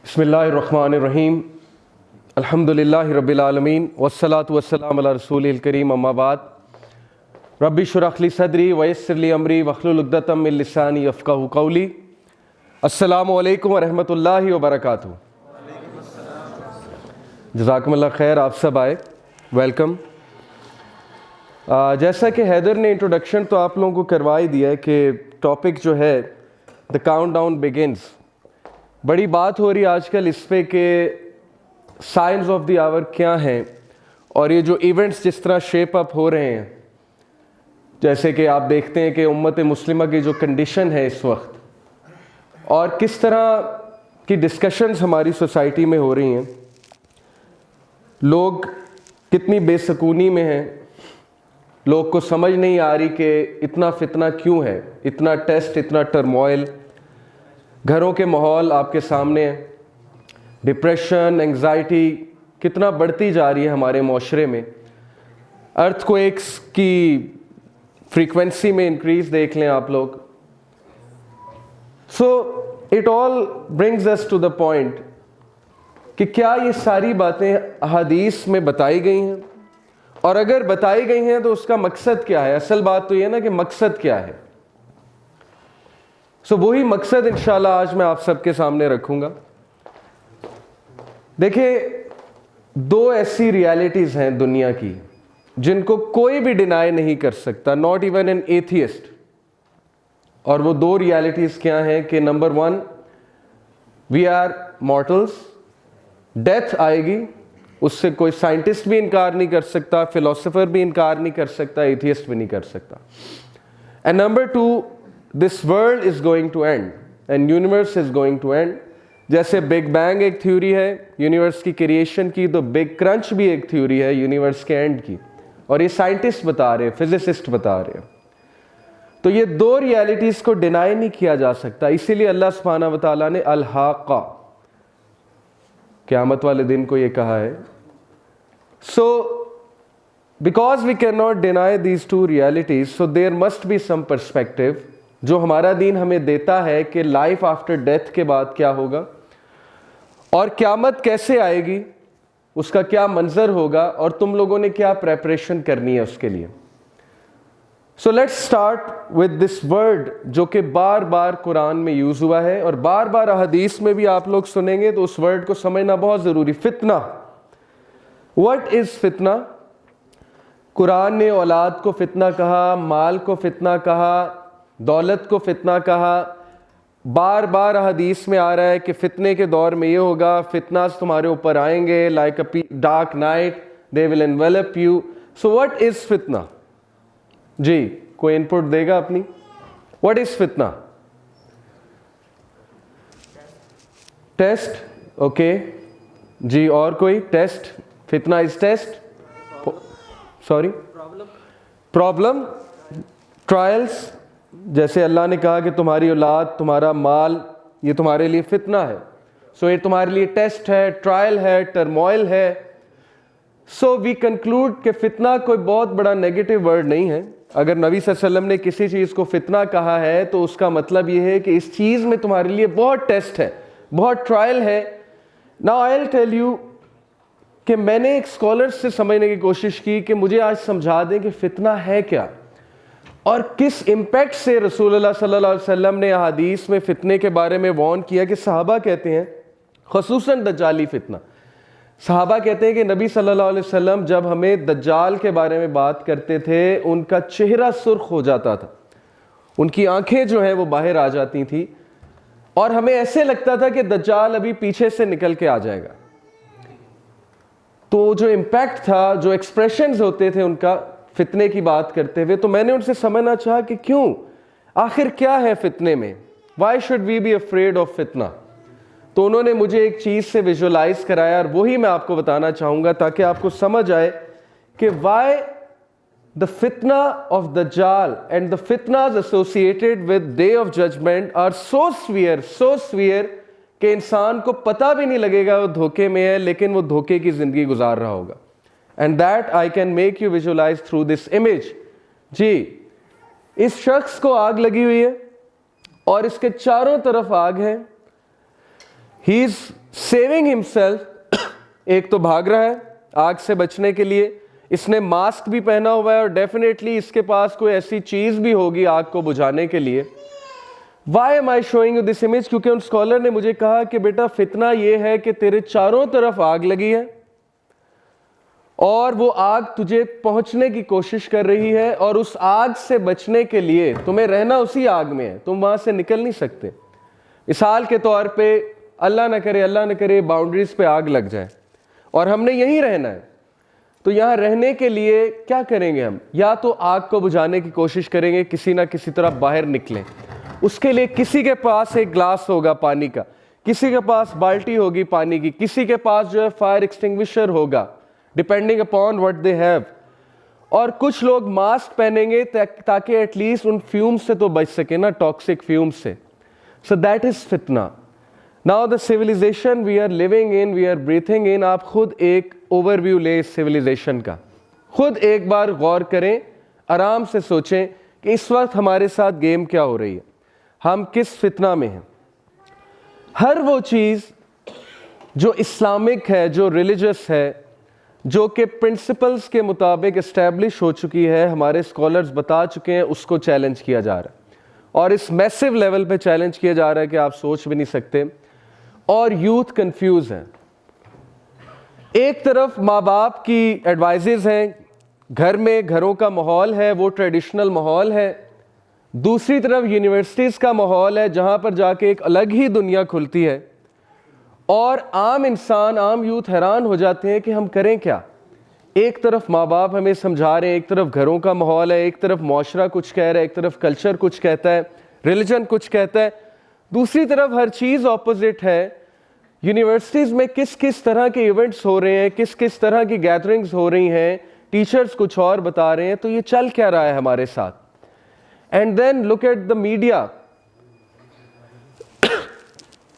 बिस्मिल्लाहिर्रहमानिर्रहीम अल्हम्दुलिल्लाहि रब्बिल आलमीन वस्सलातु वस्सलामु अला रसूलिल करीम अम्मा बाद रब्बि शुरह ली सदरी वयस्सिर ली अमरी वहलुल उक़दतम मिन लिसानी यफ़क़हू क़ौली। अस्सलामु अलैकुम व रहमतुल्लाहि व बरकातुहू। जज़ाकुमुल्लाह खैर, आप सब आए, वेलकम। जैसा कि हैदर ने इंट्रोडक्शन तो आप लोगों को करवा ही दिया है कि टॉपिक जो है द काउंटडाउन बिगिन्स। बड़ी बात हो रही है आजकल इस पे कि साइंस ऑफ द आवर क्या हैं और ये जो इवेंट्स जिस तरह शेप अप हो रहे हैं, जैसे कि आप देखते हैं कि उम्मत मुस्लिमा की जो कंडीशन है इस वक्त और किस तरह की डिस्कशंस हमारी सोसाइटी में हो रही हैं, लोग कितनी बेसकूनी में हैं, लोग को समझ नहीं आ रही कि इतना फितना क्यों है, इतना टेस्ट, इतना टर्मोइल, घरों के माहौल आपके सामने है, डिप्रेशन, एंग्जाइटी कितना बढ़ती जा रही है हमारे माशरे में। अर्थक्वेक्स की फ्रीक्वेंसी में इंक्रीज देख लें आप लोग। So it all brings us to the point कि क्या ये सारी बातें हदीस में बताई गई हैं, और अगर बताई गई हैं तो उसका मकसद क्या है। असल बात तो ये है ना कि मकसद क्या है। सो वही मकसद इंशाल्लाह आज मैं आप सबके सामने रखूंगा। देखिए, दो ऐसी रियलिटीज हैं दुनिया की जिनको कोई भी डिनाई नहीं कर सकता, नॉट इवन एन एथियस्ट। और वो दो रियलिटीज क्या हैं कि number one, we are mortals, death आएगी, उससे कोई साइंटिस्ट भी इनकार नहीं कर सकता, फिलोसोफर भी इनकार नहीं कर सकता, एथियस्ट भी नहीं कर सकता। And number two, this world is going to end and universe is going to end. जैसे बिग बैंग एक थ्योरी है यूनिवर्स की क्रिएशन की, तो बिग क्रंच भी एक थ्योरी है यूनिवर्स के एंड की, और ये साइंटिस्ट बता रहे हैं, फिजिसिस्ट बता रहे हैं। तो ये दो रियलिटीज को डिनाई नहीं किया जा सकता। इसीलिए अल्लाह सुब्हानहू व तआला ने अल-हाक़ा, क़यामत वाले दिन को ये कहा है। So because we can not deny these two realities, so there must be some perspective जो हमारा दीन हमें देता है कि लाइफ आफ्टर डेथ के बाद क्या होगा और क़यामत कैसे आएगी, उसका क्या मंजर होगा और तुम लोगों ने क्या प्रेपरेशन करनी है उसके लिए। So let's start with this word जो कि बार बार कुरान में यूज हुआ है और बार बार हदीस में भी आप लोग सुनेंगे, तो उस वर्ड को समझना बहुत जरूरी। फितना, व्हाट इज फितना? कुरान ने औलाद को फितना कहा, माल को फितना कहा, दौलत को फितना कहा। बार बार हदीस में आ रहा है कि फितने के दौर में ये होगा, फितनास तुम्हारे ऊपर आएंगे, like a dark night, they will envelop you. So what is फितना? जी, कोई इनपुट देगा अपनी? व्हाट इज फितना? टेस्ट, ओके जी। और कोई? टेस्ट, फितना is test, sorry problem, trials. जैसे अल्लाह ने कहा कि तुम्हारी औलाद, तुम्हारा माल, ये तुम्हारे लिए फितना है, सो ये तुम्हारे लिए टेस्ट है, ट्रायल है, टर्मोइल है। सो वी कंक्लूड कि फितना कोई बहुत बड़ा नेगेटिव वर्ड नहीं है। अगर नबी सल्लल्लाहु अलैहि वसल्लम ने किसी चीज़ को फितना कहा है तो उसका मतलब ये है कि इस चीज़ में तुम्हारे लिए बहुत टेस्ट है, बहुत ट्रायल है। Now I will tell you कि मैंने एक स्कॉलर से समझने की कोशिश की कि मुझे आज समझा दें कि फितना है क्या और किस इम्पैक्ट से रसूलुल्लाह सल्लल्लाहु अलैहि वसल्लम ने हदीस में फितने के बारे में वार्न किया। कि सहाबा कहते हैं, खुसूसन दज्जाली फितना, सहाबा कहते हैं कि नबी सल्लल्लाहु अलैहि वसल्लम जब हमें दज्जाल के बारे में बात करते थे, उनका चेहरा सुर्ख हो जाता था, उनकी आंखें जो हैं वो बाहर आ जाती थी और हमें ऐसे लगता था कि दज्जाल अभी पीछे से निकल के आ जाएगा। तो जो इम्पैक्ट था, जो एक्सप्रेशंस होते थे उनका फितने की बात करते हुए, तो मैंने उनसे समझना चाहा कि क्यों, आखिर क्या है फितने में, why should we be afraid of फितना। तो उन्होंने मुझे एक चीज से विजुअलाइज कराया और वही मैं आपको बताना चाहूंगा ताकि आपको समझ आए कि वाई द फितना ऑफ दज्जाल एंड द फितनास associated with day of judgement are so severe कि इंसान को पता भी नहीं लगेगा वो धोखे में है, लेकिन वो धोखे की जिंदगी गुजार रहा होगा। And that I can make you visualise through this image. जी, इस शख्स को आग लगी हुई है और इसके चारों तरफ आग है। ही इज सेविंग हिमसेल्फ, एक तो भाग रहा है आग से बचने के लिए, इसने मास्क भी पहना हुआ है और डेफिनेटली इसके पास कोई ऐसी चीज भी होगी आग को बुझाने के लिए. Why am I showing you this image? क्योंकि उन स्कॉलर ने मुझे कहा कि बेटा फितना ये है कि तेरे चारों तरफ आग लगी है और वो आग तुझे पहुंचने की कोशिश कर रही है, और उस आग से बचने के लिए तुम्हें रहना उसी आग में है, तुम वहां से निकल नहीं सकते. मिसाल के तौर पे अल्लाह न करे बाउंड्रीज पे आग लग जाए और हमने यहीं रहना है, तो यहां रहने के लिए क्या करेंगे हम? या तो आग को बुझाने की कोशिश करेंगे, किसी ना किसी तरह बाहर निकलें. उसके लिए किसी के पास एक ग्लास होगा पानी का, किसी के पास बाल्टी होगी पानी की, किसी के पास जो है फायर एक्सटिंग्विशर होगा, depending upon what they have. और कुछ लोग मास्क पहनेंगे ताकि एटलीस्ट उन फ्यूम्स से तो बच सके ना, टॉक्सिक फ्यूम्स से. सो दैट इज फितना. Now the civilisation we are living in, we are breathing in. आप खुद एक ओवरव्यू ले इस सिविलाइजेशन का, खुद एक बार गौर करें, आराम से सोचें कि इस वक्त हमारे साथ गेम क्या हो रही है, हम किस फितना में हैं. हर वो चीज जो इस्लामिक है, जो रिलीजियस है, जो कि प्रिंसिपल्स के मुताबिक एस्टैब्लिश हो चुकी है, हमारे स्कॉलर्स बता चुके हैं, उसको चैलेंज किया जा रहा है. और इस मैसिव लेवल पे चैलेंज किया जा रहा है कि आप सोच भी नहीं सकते. और यूथ कंफ्यूज हैं. एक तरफ माँ बाप की एडवाइजेज हैं, घर में घरों का माहौल है वो ट्रेडिशनल माहौल है. दूसरी तरफ यूनिवर्सिटीज़ का माहौल है जहाँ पर जाके एक अलग ही दुनिया खुलती है. और आम इंसान, आम यूथ हैरान हो जाते हैं कि हम करें क्या. एक तरफ माँ बाप हमें समझा रहे हैं, एक तरफ घरों का माहौल है, एक तरफ मुआशरा कुछ कह रहा है, एक तरफ कल्चर कुछ कहता है, रिलीजन कुछ कहता है, दूसरी तरफ हर चीज़ ऑपोजिट है. यूनिवर्सिटीज़ में किस किस तरह के इवेंट्स हो रहे हैं, किस किस तरह की गैदरिंग्स हो रही हैं, टीचर्स कुछ और बता रहे हैं. तो ये चल क्या रहा है हमारे साथ. And then look at the media,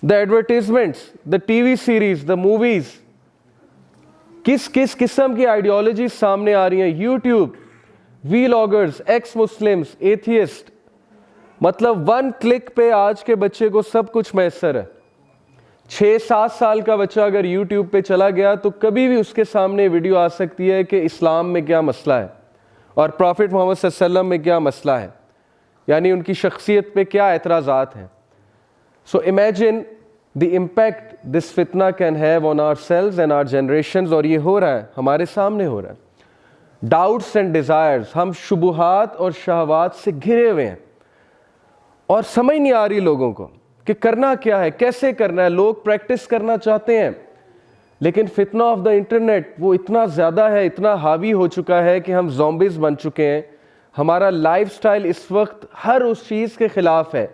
the advertisements, the TV series, the movies. किस किस किस्म की आइडियोलॉजी सामने आ रही हैं. YouTube, vloggers, ex Muslims, atheist. मतलब वन क्लिक पे आज के बच्चे को सब कुछ मैसर है. 6-7 साल का बच्चा अगर यूट्यूब पे चला गया तो कभी भी उसके सामने वीडियो आ सकती है कि इस्लाम में क्या मसला है और प्रॉफिट मोहम्मद सल्लल्लाहु अलैहि वसल्लम में क्या मसला है, यानी उनकी शख्सियत पे क्या एतराज़ात हैं. So imagine the impact this फितना can have on ourselves and our generations. और ये हो रहा है, हमारे सामने हो रहा है. डाउट्स एंड डिज़ायर्स, हम शुबुहात और शहवात से घिरे हुए हैं और समझ नहीं आ रही लोगों को कि करना क्या है, कैसे करना है. लोग प्रैक्टिस करना चाहते हैं लेकिन फितना ऑफ द इंटरनेट वो इतना ज़्यादा है, इतना हावी हो चुका है कि हम ज़ॉम्बीज़ बन चुके हैं. हमारा लाइफस्टाइल इस वक्त हर उस चीज़ के ख़िलाफ़ है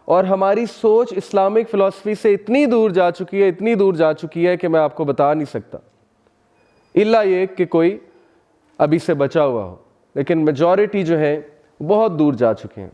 और हमारी सोच इस्लामिक फ़िलासफ़ी से इतनी दूर जा चुकी है, इतनी दूर जा चुकी है कि मैं आपको बता नहीं सकता, इल्ला ये कि कोई अभी से बचा हुआ हो. लेकिन मेजॉरिटी जो है बहुत दूर जा चुके हैं.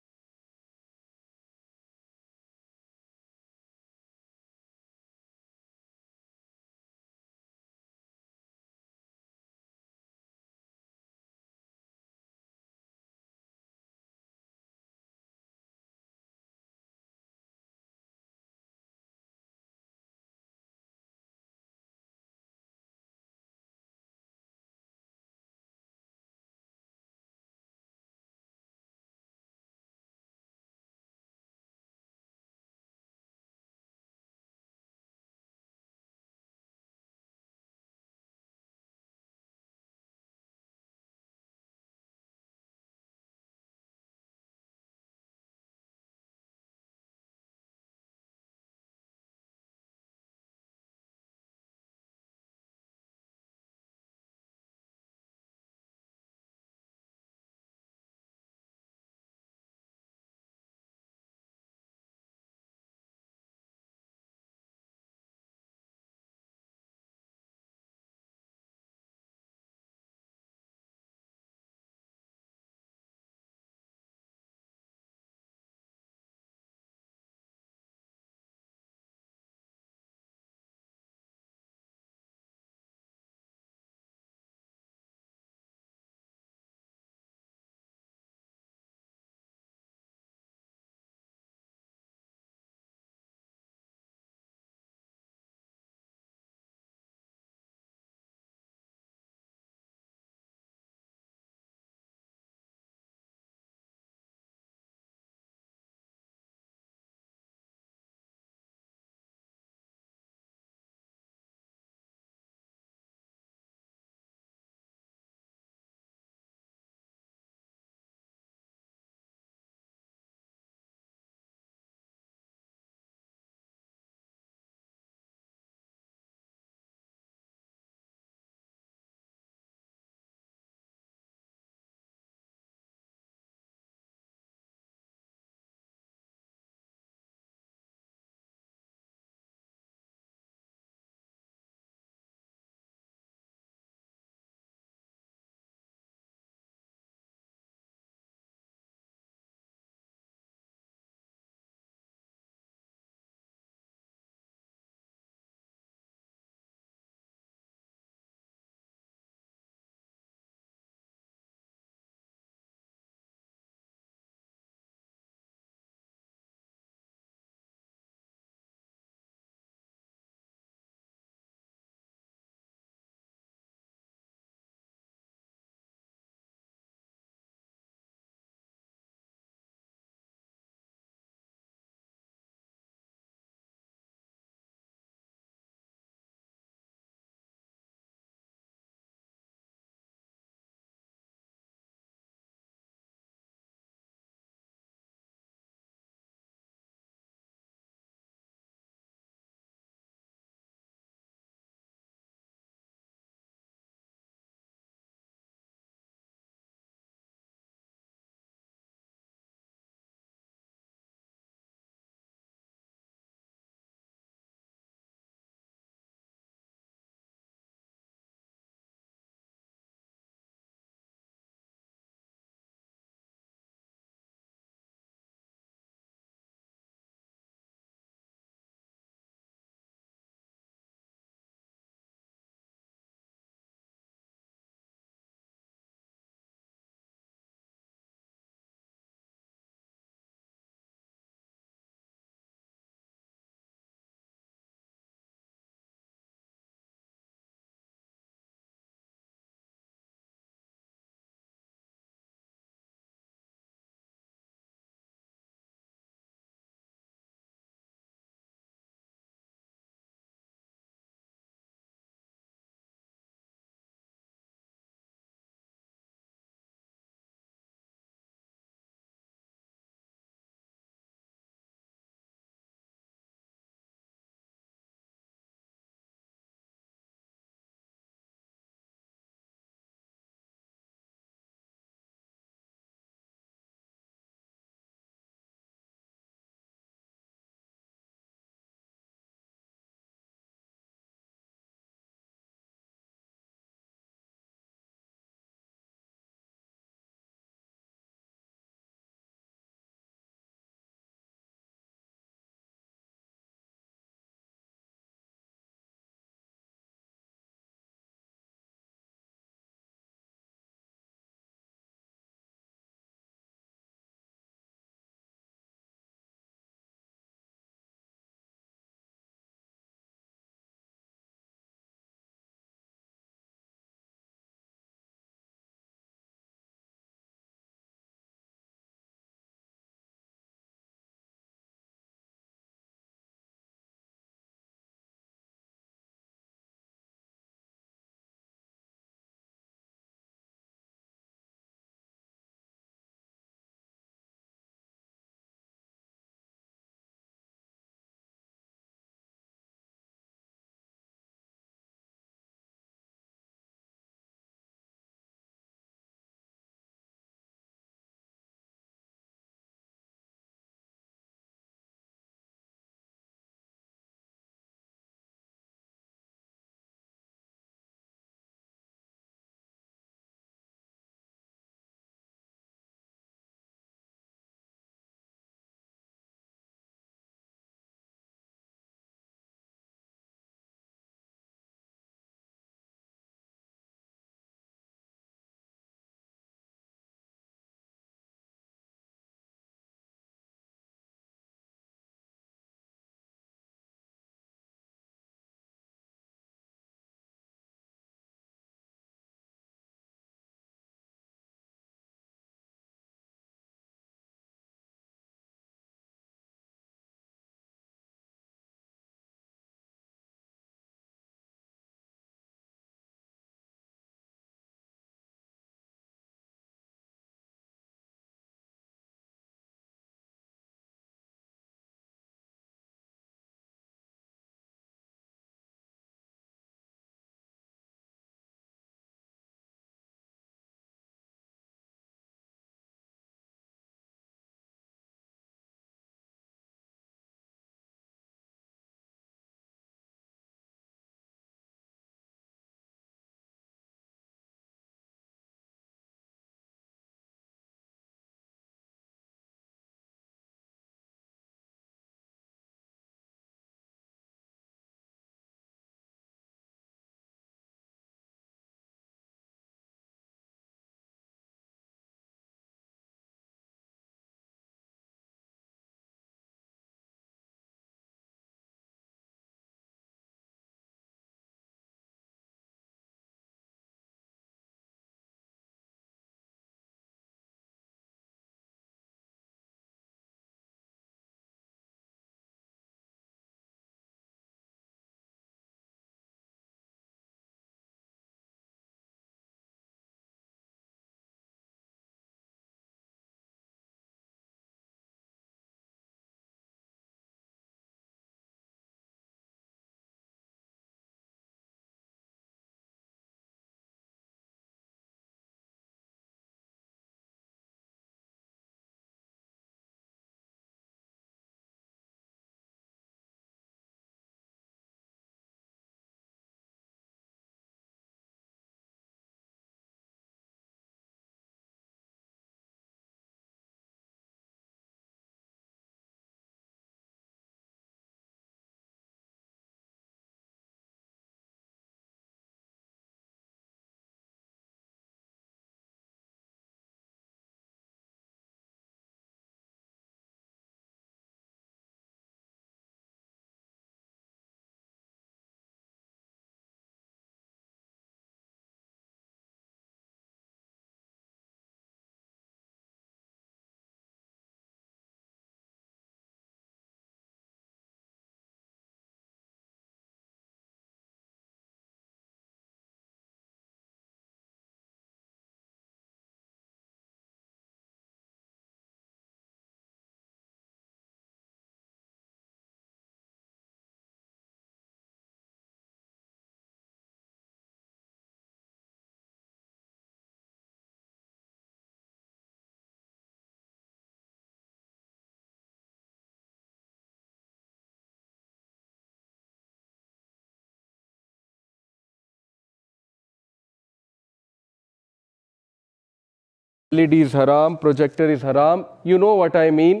LED is haram, projector is haram, you know what I mean,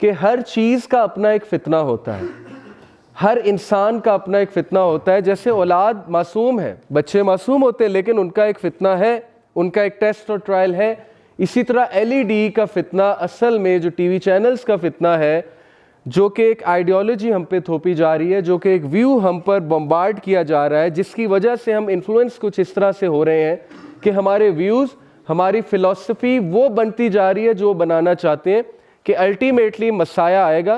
کہ ہر چیز کا اپنا ایک فتنہ ہوتا ہے, ہر انسان کا اپنا ایک فتنہ ہوتا ہے. جیسے اولاد معصوم ہے, بچے معصوم ہوتے ہیں, لیکن ان کا ایک فتنہ ہے, ان کا ایک ٹیسٹ اور ٹرائل ہے. اسی طرح LED کا فتنہ اصل میں جو ٹی وی چینلز کا فتنہ ہے, جو کہ ایک آئیڈیالوجی ہم پہ تھوپی جا رہی ہے, جو کہ ایک ویو ہم پر بمبارڈ کیا جا رہا ہے, جس کی وجہ سے ہم انفلوئنس کچھ اس طرح سے ہو رہے ہیں کہ ہمارے ویوز, ہماری فلسفی وہ بنتی جا رہی ہے جو بنانا چاہتے ہیں, کہ الٹیمیٹلی مسیح آئے گا,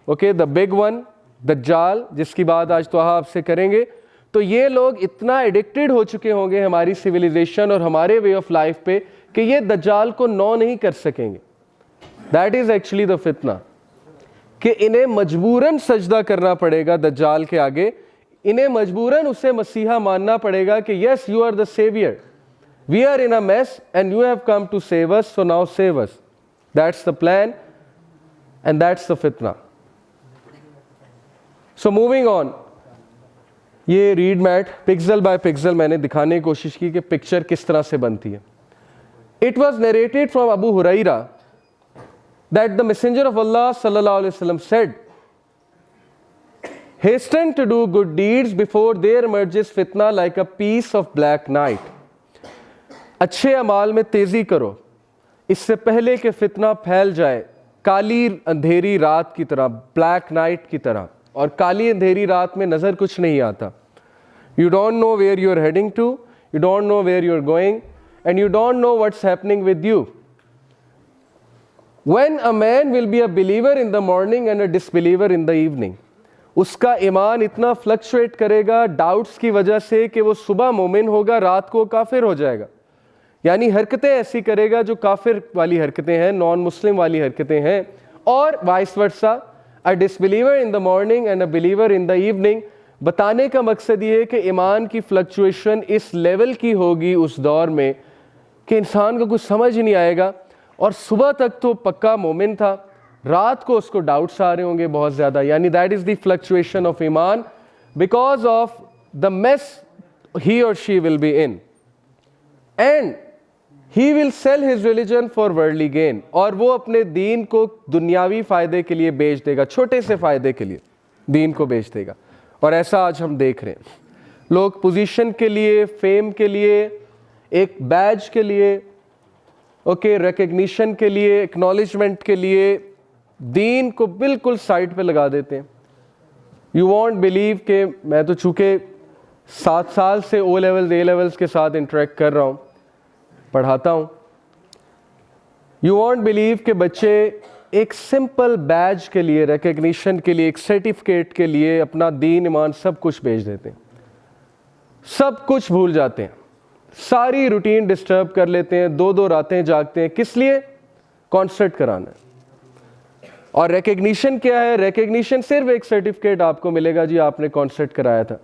اوکے, دا بگ ون, دجال, جس کی بات آج تو آپ سے کریں گے. تو یہ لوگ اتنا ایڈکٹڈ ہو چکے ہوں گے ہماری سویلائزیشن اور ہمارے وے آف لائف پہ کہ یہ دجال کو نو نہیں کر سکیں گے. دیٹ از ایکچولی دا فتنہ, کہ انہیں مجبوراً سجدہ کرنا پڑے گا دجال کے آگے, انہیں مجبوراً اسے مسیحا ماننا پڑے گا کہ yes you are the saviour, we are in a mess and you have come to save us, so now save us. That's the plan and that's the فتنہ. سو موونگ آن, یہ red meat pixel by pixel میں نے دکھانے کی کوشش کی کہ picture کس طرح سے بنتی ہے. It was narrated from Abu Huraira that the Messenger of Allah sallallahu alaihi wasallam said, hasten to do good deeds before there emerges fitna like a piece of black night. اچھے اعمال میں تیزی کرو اس سے پہلے کہ فتنہ پھیل جائے کالی اندھیری رات کی طرح, بلیک نائٹ کی طرح. اور کالی اندھیری رات میں نظر کچھ نہیں آتا. You don't know where you're heading to, you don't know where you're going, and you don't know what's happening with you. When a man will be a believer in the morning and a disbeliever in the evening, اس کا ایمان اتنا fluctuate کرے گا doubts کی وجہ سے کہ وہ صبح مومن ہوگا, رات کو کافر ہو جائے گا. یعنی حرکتیں ایسی کرے گا جو کافر والی حرکتیں ہیں, نان مسلم والی حرکتیں ہیں, اور vice versa, a disbeliever in the morning and a believer in the evening. بتانے کا مقصد یہ ہے کہ ایمان کی فلکچویشن اس لیول کی ہوگی اس دور میں کہ انسان کو کچھ سمجھ نہیں آئے گا, اور صبح تک تو پکا مومن تھا, رات کو اس کو ڈاؤٹس آ رہے ہوں گے بہت زیادہ. یعنی that is the fluctuation of ایمان because of the mess he or she will be in, and he will sell his religion for worldly gain. اور وہ اپنے دین کو دنیاوی فائدے کے لیے بیچ دے گا, چھوٹے سے فائدے کے لیے دین کو بیچ دے گا. اور ایسا آج ہم دیکھ رہے ہیں, لوگ پوزیشن کے لیے, فیم کے لیے, ایک بیج کے لیے, اوکے, ریکگنیشن کے لیے, ایکنالجمنٹ کے لیے دین کو بالکل سائڈ پہ لگا دیتے ہیں. یو وانٹ بلیو کہ میں تو چونکہ 7 سال سے او لیولز اے لیولز کے ساتھ انٹریکٹ کر رہا ہوں, پڑھاتا ہوں, یو وانٹ بلیو کہ بچے ایک سمپل بیج کے لیے, ریکگنیشن کے لیے, ایک سرٹیفکیٹ کے لیے اپنا دین ایمان سب کچھ بیچ دیتے ہیں, سب کچھ بھول جاتے ہیں, ساری روٹین ڈسٹرب کر لیتے ہیں, 2 راتیں جاگتے ہیں, کس لیے؟ کانسرٹ کرانا ہے. اور ریکگنیشن کیا ہے؟ ریکگنیشن صرف ایک سرٹیفکیٹ آپ کو ملے گا, جی آپ نے کانسرٹ کرایا تھا,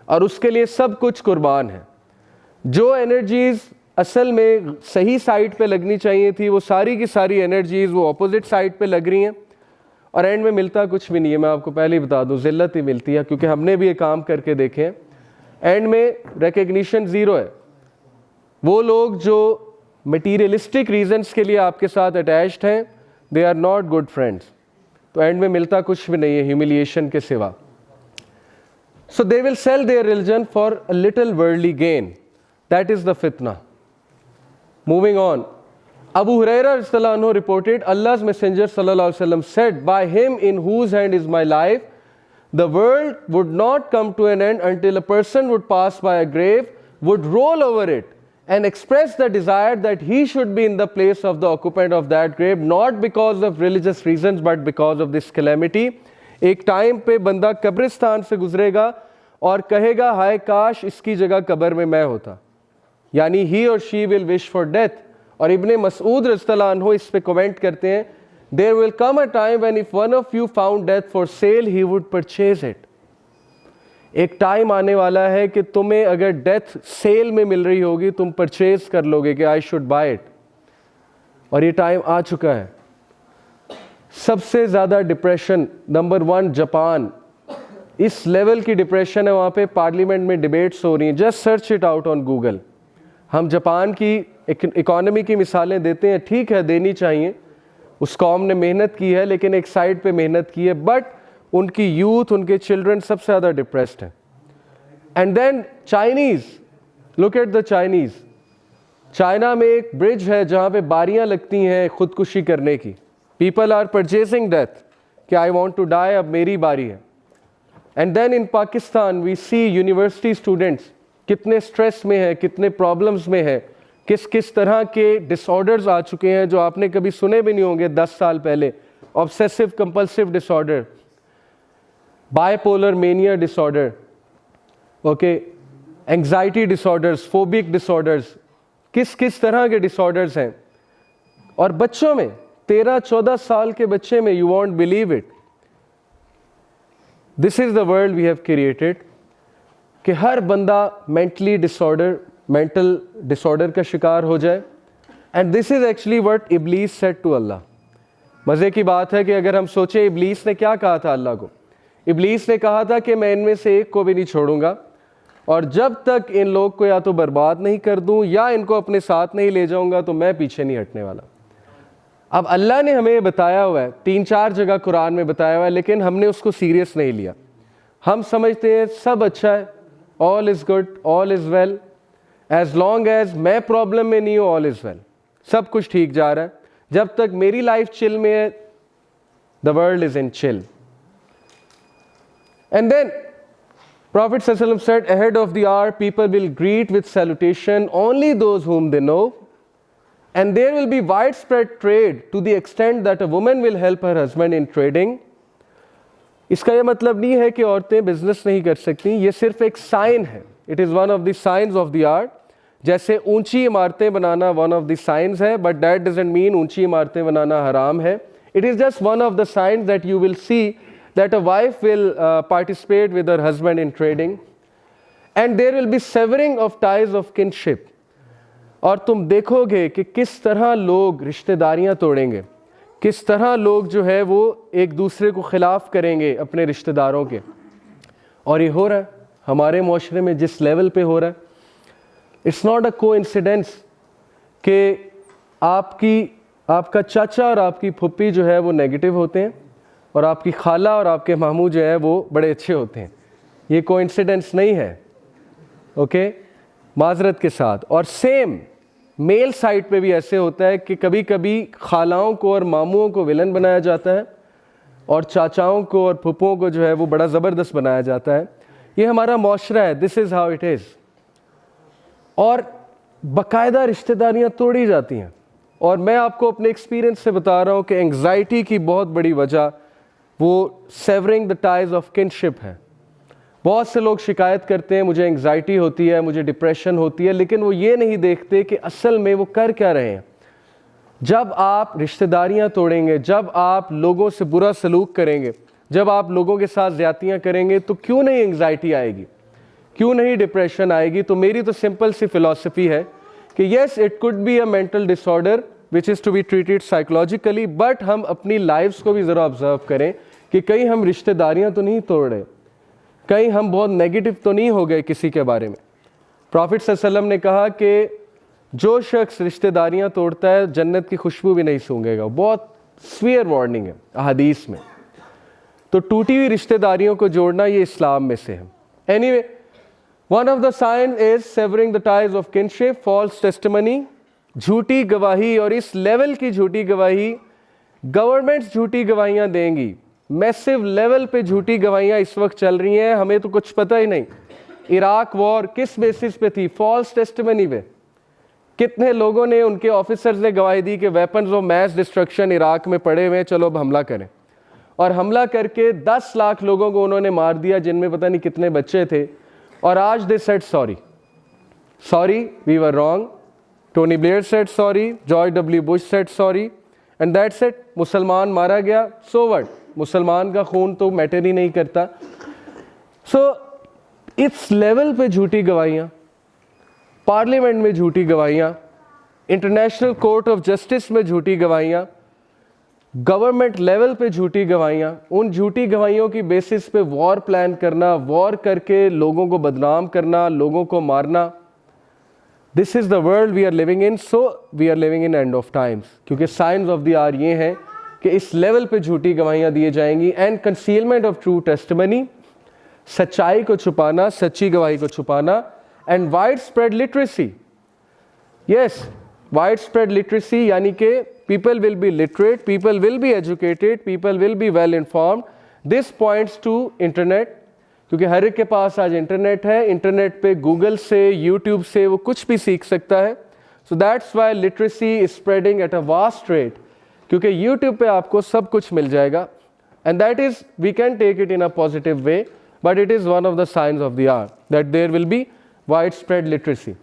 اور اس کے لیے سب کچھ قربان ہے. جو انرجیز اصل میں صحیح سائڈ پہ لگنی چاہیے تھی, وہ ساری کی ساری انرجیز وہ اپوزٹ سائڈ پہ لگ رہی ہیں, اور اینڈ میں ملتا کچھ بھی نہیں ہے. میں آپ کو پہلے ہی بتا دوں, ذلت ہی ملتی ہے, کیونکہ ہم نے بھی یہ کام کر کے دیکھے ہیں. اینڈ میں ریکگنیشن زیرو ہے. وہ لوگ جو مٹیریلسٹک ریزنس کے لیے آپ کے ساتھ اٹیچڈ ہیں, they are not good friends. تو اینڈ میں ملتا کچھ بھی نہیں ہے ہیوملیشن کے سوا. So they will sell their religion for a little worldly gain. That is the فتنہ. Moving on, Abu Huraira رضی اللہ عنہ reported Allah's Messenger sallallahu alaihi wasallam said, by him in whose hand is my life, the world would not come to an end until a person would pass by a grave, would roll over it and express the desire that he should be in the place of the occupant of that grave, not because of religious reasons but because of this calamity. ایک time پہ بندہ قبرستان سے گزرے گا اور کہے گا ہائے کاش اس کی جگہ قبر میں میں ہوتا. یعنی ہی or she will wish for death. اور ابن مسعود رضی اللہ عنہ اس پہ کمنٹ کرتے ہیں, there will come a time when if one of you found death for sale he would purchase it. ایک ٹائم آنے والا ہے کہ تمہیں اگر ڈیتھ سیل میں مل رہی ہوگی تم پرچیز کر لو گے کہ آئی شوڈ بائی اٹ. اور یہ ٹائم آ چکا ہے. سب سے زیادہ ڈپریشن نمبر 1 جاپان, اس لیول کی ڈپریشن ہے وہاں پہ, پارلیمنٹ میں ڈیبیٹس ہو رہی ہیں. Just search it out on Google. ہم جاپان کی اکانومی کی مثالیں دیتے ہیں, ٹھیک ہے دینی چاہیے, اس قوم نے محنت کی ہے لیکن ایک سائڈ پہ محنت کی ہے, بٹ ان کی یوتھ, ان کے چلڈرن سب سے زیادہ ڈپریسڈ ہیں. And then Chinese, look at the Chinese. China میں ایک برج ہے جہاں پہ باریاں لگتی ہیں خودکشی کرنے کی. پیپل آر پرچیزنگ ڈیتھ کہ آئی وانٹ ٹو ڈائی, اب میری باری ہے. And then in Pakistan we see university students کتنے اسٹریس میں ہیں, کتنے پرابلمس میں ہیں, کس طرح کے ڈس آرڈرز آ چکے ہیں جو آپ نے کبھی سنے بھی نہیں ہوں گے 10 سال پہلے. Obsessive compulsive disorder, bipolar mania disorder, okay, anxiety disorders, phobic disorders, کس طرح کے ڈس آرڈرز ہیں. اور بچوں میں 13-14 سال کے بچے میں, you want believe it, this is the world we have created, کہ ہر بندہ مینٹلی مینٹل ڈس آرڈر کا شکار ہو جائے. And this is actually what ابلیس سیڈ ٹو اللہ. مزے کی بات ہے کہ اگر ہم سوچیں ابلیس نے کیا کہا تھا اللہ کو. ابلیس نے کہا تھا کہ میں ان میں سے ایک کو بھی نہیں چھوڑوں گا, اور جب تک ان لوگ کو یا تو برباد نہیں کر دوں یا ان کو اپنے ساتھ نہیں لے جاؤں گا تو میں پیچھے نہیں ہٹنے والا. اب اللہ نے ہمیں بتایا ہوا ہے, 3-4 جگہ قرآن میں بتایا ہوا ہے, لیکن ہم نے اس کو سیریس نہیں لیا. ہم سمجھتے ہیں سب اچھا ہے, all is good, all is well, as long as میں پرابلم میں نہیں ہوں, all is well, سب کچھ ٹھیک جا رہا ہے. جب تک میری لائف چل میں ہے, the world is in chill. And then Prophet ﷺ said, ahead of the hour people will greet with salutation only those whom they know, and there will be widespread trade to the extent that a woman will help her husband in trading. اس کا یہ مطلب نہیں ہے کہ عورتیں business نہیں کر سکتی, یہ صرف ایک سائن ہے. It is one of the signs of the art. جیسے اونچی عمارتیں بنانا one of the signs ہے, but that doesn't mean اونچی عمارتیں بنانا حرام ہے. It is just one of the signs that you will see that a wife will participate with her husband in trading, and there will be severing of ties of kinship. اور تم دیکھو گے کہ کس طرح لوگ رشتہ داریاں توڑیں گے, کس طرح لوگ جو ہے وہ ایک دوسرے کو خلاف کریں گے اپنے رشتہ داروں کے. اور یہ ہو رہا ہے ہمارے معاشرے میں جس لیول پہ ہو رہا ہے. اٹس ناٹ اے کو انسیڈنس کہ آپ کا چاچا اور آپ کی پھپھی جو ہے وہ نیگیٹو ہوتے ہیں اور آپ کی خالہ اور آپ کے ماموں جو ہے وہ بڑے اچھے ہوتے ہیں. یہ کو انسیڈنس نہیں ہے, اوکے, معذرت کے ساتھ. اور سیم میل سائٹ پہ بھی ایسے ہوتا ہے کہ کبھی کبھی خالاؤں کو اور ماموں کو ولن بنایا جاتا ہے اور چاچاؤں کو اور پھپھوں کو جو ہے وہ بڑا زبردست بنایا جاتا ہے. یہ ہمارا معاشرہ ہے, دس از ہاؤ اٹ از. اور باقاعدہ رشتہ داریاں توڑی جاتی ہیں. اور میں آپ کو اپنے ایکسپیرینس سے بتا رہا ہوں کہ انگزائٹی کی بہت بڑی وجہ وہ savouring the ties of kinship ہے. بہت سے لوگ شکایت کرتے ہیں مجھے انگزائٹی ہوتی ہے, مجھے ڈپریشن ہوتی ہے, لیکن وہ یہ نہیں دیکھتے کہ اصل میں وہ کر کیا رہے ہیں. جب آپ رشتہ داریاں توڑیں گے, جب آپ لوگوں سے برا سلوک کریں گے, جب آپ لوگوں کے ساتھ زیادتیاں کریں گے, تو کیوں نہیں انگزائٹی آئے گی, کیوں نہیں ڈپریشن آئے گی. تو میری تو سمپل سی فلاسفی ہے کہ yes it could be a mental disorder which is to be treated psychologically, but ہم اپنی لائفز کو بھی ذرا آبزرو کریں کہ کہیں ہم رشتہ داریاں تو نہیں توڑ رہے, کہیں ہم بہت نیگیٹو تو نہیں ہو گئے کسی کے بارے میں. پروفٹ صلی اللہ علیہ وسلم نے کہا کہ جو شخص رشتہ داریاں توڑتا ہے جنت کی خوشبو بھی نہیں سونگے گا. بہت سویئر وارننگ ہے احادیث میں. تو ٹوٹی ہوئی رشتہ داریوں کو جوڑنا یہ اسلام میں سے ہے. Anyway, one of the sign is severing the ties of kinship, false testimony, جھوٹی گواہی. اور اس لیول کی جھوٹی گواہی گورنمنٹس جھوٹی گواہیاں دیں گی, میسو لیول پہ جھوٹی گواہیاں اس وقت چل رہی ہیں, ہمیں تو کچھ پتہ ہی نہیں. عراق وار کس بیسس پہ تھی؟ فالس ٹیسٹیمنی پہ. کتنے لوگوں نے, ان کے آفیسرز نے گواہی دی کہ weapons of mass destruction Iraq میں پڑے ہوئے, چلو اب حملہ کریں. اور حملہ کر کے 10 لاکھ لوگوں کو انہوں نے مار دیا, جن میں پتہ نہیں کتنے بچے تھے. اور آج they said sorry we were wrong. Tony Blair said sorry, George W Bush said sorry, and that's it. مسلمان مارا گیا, سو وٹ, مسلمان کا خون تو میٹر ہی نہیں کرتا. سو اس لیول پہ جھوٹی گواہیاں, پارلیمنٹ میں جھوٹی گواہیاں, انٹرنیشنل کورٹ آف جسٹس میں جھوٹی گواہیاں, گورنمنٹ لیول پہ جھوٹی گواہیاں. ان جھوٹی گواہیوں کی بیسس پہ وار پلان کرنا, وار کر کے لوگوں کو بدنام کرنا, لوگوں کو مارنا. This is the world we are living in, so we are living in end of times, क्योंकि साइंस ऑफ द आर ये हैं कि इस लेवल पे झूठी गवाहियाँ दिए जाएंगी। And concealment of true testimony, सच्चाई को छुपाना, सच्ची गवाही को छुपाना। And wide spread literacy, yes, wide spread literacy यानी कि people will be literate, people will be educated, people will be well informed. This points to internet, क्योंकि हर एक के पास आज इंटरनेट है, इंटरनेट पे गूगल से, यूट्यूब से वो कुछ भी सीख सकता है। So that's why literacy is spreading at a vast rate, क्योंकि यूट्यूब पे आपको सब कुछ मिल जाएगा। And that is, we can take it in a positive way, but it is one of the signs of the hour that there will be wide spread literacy.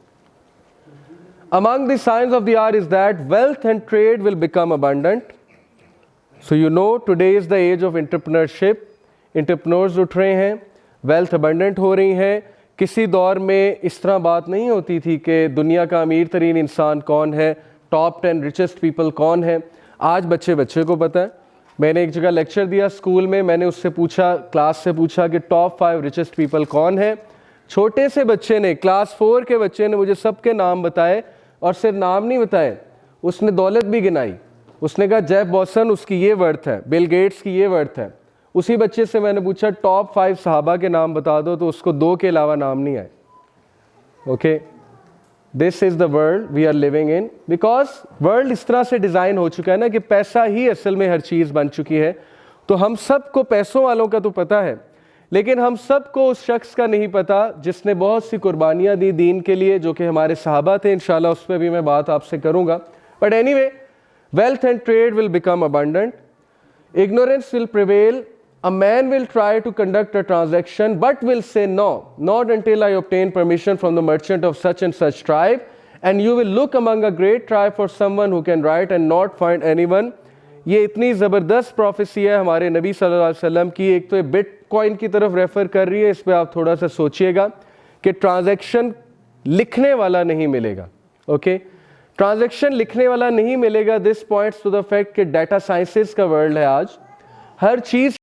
Among the signs of the hour is that wealth and trade will become abundant. So you know today is the age of entrepreneurship. Entrepreneurs उठ रहे हैं, wealth abundant हो रही है। किसी दौर में इस तरह बात नहीं होती थी कि दुनिया का अमीर तरीन इंसान कौन है, टॉप 10 रिचेस्ट पीपल कौन है। आज बच्चे बच्चे को पता है। मैंने एक जगह लेक्चर दिया स्कूल में, मैंने उससे पूछा, क्लास से पूछा कि टॉप 5 रिचेस्ट पीपल कौन है। छोटे से बच्चे ने, क्लास 4 के बच्चे ने मुझे सबके नाम बताए, और सिर्फ नाम नहीं बताए, उसने दौलत भी गिनाई। उसने कहा जेफ बॉसन उसकी ये वर्थ है, बिल गेट्स की ये वर्थ है। उसी बच्चे से मैंने पूछा टॉप 5 सहाबा के नाम बता दो, तो उसको 2 के अलावा नाम नहीं आए। Okay, this is the world we are living in, because world इस तरह से डिज़ाइन हो चुका है ना कि पैसा ही असल में हर चीज़ बन चुकी है। तो हम सबको पैसों वालों का तो पता है, लेकिन हम सबको उस शख्स का नहीं पता जिसने बहुत सी कुर्बानियाँ दी दीन के लिए, जो कि हमारे सहाबा थे। इंशाल्लाह उस पर भी मैं बात आपसे करूँगा। But anyway, wealth and trade will become abundant. Ignorance will prevail. A man will try to conduct a transaction but will say no, not until I obtain permission from the merchant of such and such tribe. And you will look among a great tribe for someone who can write and not find anyone. ये इतनी ज़बरदस्त prophecy है हमारे नबी सल्लल्लाहु अलैहि वसल्लम की। एक तो ये बिटकॉइन की तरफ रेफ़र कर रही है, इस पर आप थोड़ा सा सोचिएगा कि ट्रांजैक्शन लिखने वाला नहीं मिलेगा। ओके, ट्रांजैक्शन लिखने वाला नहीं मिलेगा। This points to the fact कि डाटा साइंसेस का वर्ल्ड है आज, हर चीज़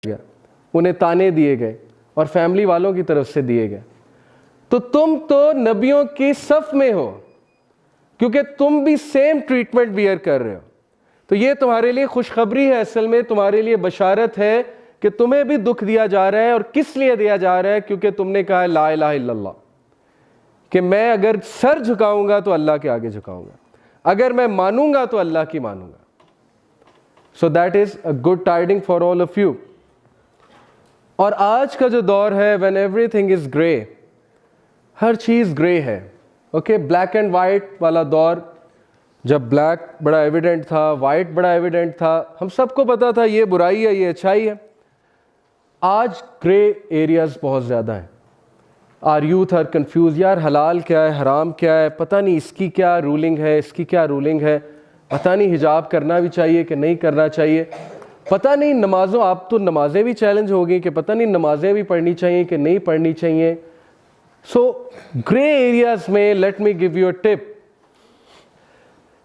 गया, उन्हें ताने दिए गए और फैमिली वालों की तरफ से दिए गए। तो तुम तो नबियों की सफ में हो, क्योंकि तुम भी सेम ट्रीटमेंट बियर कर रहे हो। तो ये तुम्हारे लिए खुशखबरी है, असल में तुम्हारे लिए बशारत है कि तुम्हें भी दुख दिया जा रहा है। और किस लिए दिया जा रहा है? क्योंकि तुमने कहा है ला इलाहा इल्लल्लाह, कि मैं अगर सर झुकाऊंगा तो अल्लाह के आगे झुकाऊंगा, अगर मैं मानूंगा तो अल्लाह की मानूंगा। सो that is a good tidying for all of you. और आज का जो दौर है, व्हेन एवरीथिंग इज ग्रे, हर चीज ग्रे है, ओके, ब्लैक एंड वाइट वाला दौर, जब ब्लैक बड़ा एविडेंट था, वाइट बड़ा एविडेंट था, हम सबको पता था ये बुराई है, ये अच्छाई है। आज ग्रे एरियाज बहुत ज़्यादा हैं। आर यूथ आर कंफ्यूज, यार हलाल क्या है, हराम क्या है, पता नहीं इसकी क्या रूलिंग है, इसकी क्या रूलिंग है, पता नहीं हिजाब करना भी चाहिए कि नहीं करना चाहिए, पता नहीं नमाज़ों, आप तो नमाजें भी चैलेंज हो गई कि पता नहीं नमाजें भी पढ़नी चाहिए कि नहीं पढ़नी चाहिए। सो ग्रे एरियाज में let me give you a tip.